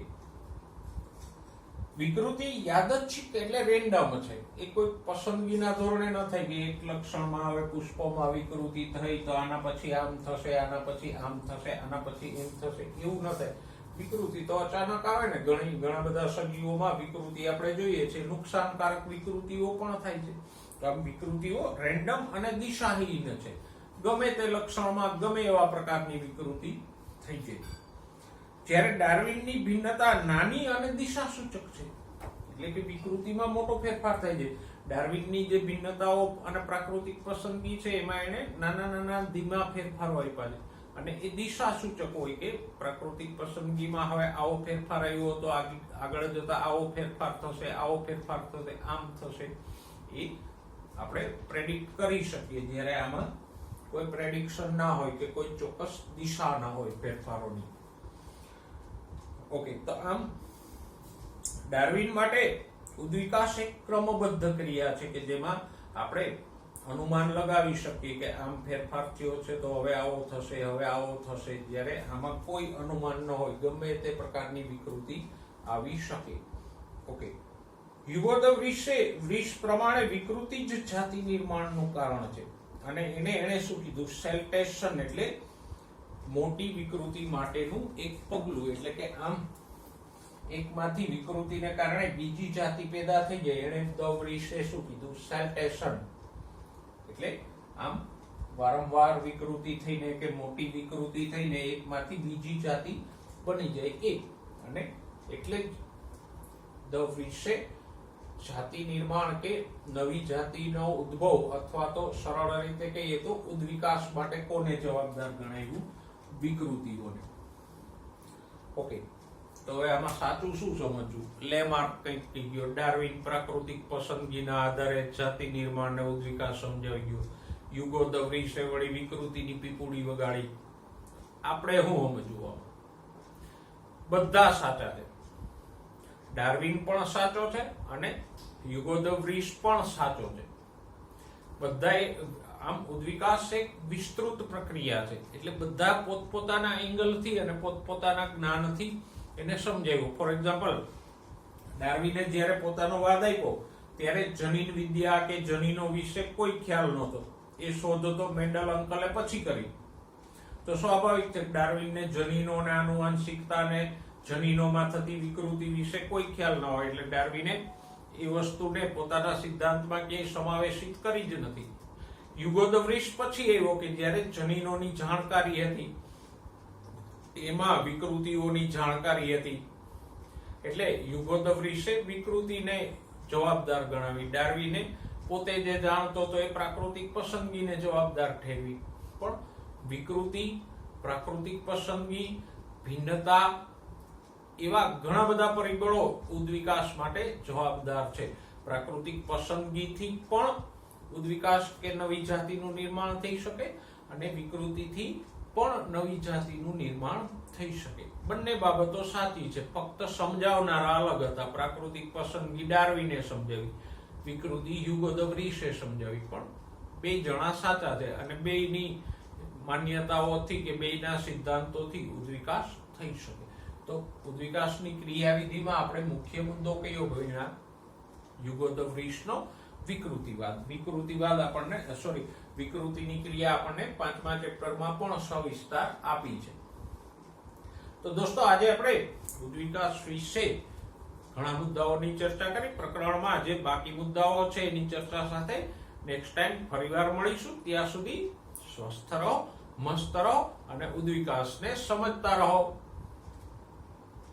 S1: વિકૃતિ યાદચ્છિક એટલે રેન્ડમ છે, એ કોઈ પસંદગીના ધોરણે ન થઈ કે એક લક્ષણમાં હવે પુષ્પમાં વિકૃતિ થઈ તો આના પછી આમ થશે, આના પછી આમ થશે, આના પછી એમ થશે, એવું ન થાય. વિકૃતિ તો અચાનક આવે ને. ઘણા બધા સજીવોમાં વિકૃતિ આપણે જોઈએ છે, નુકસાનકારક વિકૃતિઓ પણ થાય છે. તો આમ વિકૃતિઓ રેન્ડમ અને દિશાહીન છે, ગમે તે લક્ષણમાં ગમે એવા પ્રકારની વિકૃતિ થઈ જાય. જ્યારે ડાર્વિનની ભિન્નતા નાની અને દિશા સૂચક છે, એટલે કે વિકૃતિમાં મોટો ફેરફાર થાય છે. ડાર્વિનની જે ભિન્નતાઓ અને પ્રાકૃતિક પસંદગી છે એમાં એને નાના ધીમા ફેરફારો આપ્યા છે અને એ દિશા સૂચક હોય કે પ્રાકૃતિક પસંદગીમાં હવે આવો ફેરફાર આવ્યો તો આગળ જતા આવો ફેરફાર થશે, આવો ફેરફાર થશે, આમ થશે. એ આપણે પ્રેડિક્ટ કરી શકીએ, જ્યારે આમાં કોઈ પ્રેડિક્શન ના હોય કે કોઈ ચોક્કસ દિશા ના હોય ફેરફારોની. ઓકે, તો આમ ડાર્વિન માટે ઉદ્વિકાસ એક ક્રમબદ્ધ ક્રિયા છે કે જેમાં આપણે અનુમાન લગાવી શકીએ કે આમ ફેરફાર થયો છે તો હવે આવો થશે, હવે આવો થશે, જ્યારે આમાં કોઈ અનુમાન ન હોય, ગમે તે પ્રકારની વિકૃતિ આવી શકે. ઓકે, હ્યુગો દ વ્રીશ પ્રમાણે વિકૃતિ જ જાતિ નિર્માણનું કારણ છે અને એને શું કીધું? સેલ્ટેશન, એટલે મોટી વિકૃતિ માટેનું એક પગલું. એટલે કે આમ એકમાંથી વિકૃતિને કારણે બીજી જાતિ પેદા થઈ જાય, એને દ વ્રીશે શું કીધું? સેલ્ટેશન. એટલે આમ વારંવાર વિકૃતિ થઈને કે મોટી વિકૃતિ થઈને એકમાંથી બીજી જાતિ બની જાય એ. અને એટલે જ દ વ્રીશે જાતિ નિર્માણ કે નવી જાતિનો ઉદ્ભવ અથવા તો સરળ રીતે કહીએ તો ઉદ્વિકાસ માટે કોને જવાબદાર ગણાવ્યું? વિકૃતિઓને. ઓકે, તો હવે આમાં સાચું શું સમજવું? લેમાર્ક કંઈક કહી ગયો, ડાર્વિન પ્રાકૃતિક પસંદગીના આધારે જાતિ નિર્માણ ને ઉદ્વિકાસ સમજાવી ગયો, હ્યુગો દ વ્રીશે વળી વિકૃતિની પીપુડી વગાડી. આપણે શું સમજવું? બધા સાચા છે. ડાર્વિન પણ સાચો છે અને હ્યુગો દ વ્રીશ પણ સાચો છે. બધાએ આમ ઉદ્વિકાસ એક વિસ્તૃત પ્રક્રિયા છે, એટલે બધા પોતપોતાના એંગલથી અને પોતપોતાના જ્ઞાનથી એને સમજાવ્યું. ફોર એક્ઝામ્પલ, ડાર્વિને જ્યારે પોતાનો વાદ આપ્યો ત્યારે જનીન વિદ્યા કે જનીનો વિશે કોઈ ખ્યાલ નહોતો. એ શોધ તો મેન્ડલ અંકલે પછી કરી. તો સ્વાભાવિક છે ડાર્વિનને જનીનો અને આનુવંશિકતા ને જનીનોમાં થતી વિકૃતિ વિશે કોઈ ખ્યાલ ન હોય એટલે ડાર્વિને એ વસ્તુને પોતાના સિદ્ધાંતમાં ક્યાંય સમાવેશિત કરી જ નથી. હ્યુગો ધ વ્રીસ પછી આવ્યો કે જ્યારે જનીનોની જાણકારી હતી, એમાં વિકૃતિઓની જાણકારી હતી, એટલે હ્યુગો ધ વ્રીસે વિકૃતિને જવાબદાર ગણાવી. ડાર્વિને પોતે જે જાણતો હતો એ પ્રાકૃતિક પસંદગીને જવાબદાર ઠેરવી. પણ વિકૃતિ, પ્રાકૃતિક પસંદગી, ભિન્નતા એવા ઘણા બધા પરિબળો ઉદ્વિકાસ માટે જવાબદાર છે. પ્રાકૃતિક પસંદગીથી પણ ઉદ્વિકાસ કે નવી જાતિનું નિર્માણ થઈ શકે અને વિકૃતિથી પણ નવી જાતિનું નિર્માણ થઈ શકે. બંને બાબતો સાચી છે, ફક્ત સમજાવનારા અલગ હતા. પ્રાકૃતિક પસંદગી ડાર્વિને સમજાવી, વિકૃતિ હ્યુગો ધ વ્રીસે સમજાવી, પણ બે જણા સાચા છે અને બેયની માન્યતાઓથી કે બેયના સિદ્ધાંતોથી ઉદ્વિકાસ થઈ શકે. તો ઉદ્વિકાસની ક્રિયાવિધિમાં આપણે મુખ્ય મુદ્દો કયો ભણ્યા? Hyogo the વ્રીસનો વિકૃતિવાદ. વિકૃતિની ક્રિયા આપણને 5મા ચેપ્ટરમાં પણ સવિસ્તાર આપી છે. તો દોસ્તો આજે આપણે ઉદ્વિકાસ વિશે ઘણા મુદ્દાઓની ચર્ચા કરી. પ્રકરણમાં જે બાકી મુદ્દાઓ છે એની ચર્ચા સાથે નેક્સ્ટ ટાઈમ ફરીવાર મળીશું. ત્યાં સુધી સ્વસ્થ રહો, મસ્ત રહો અને ઉદ્વિકાસને સમજતા રહો.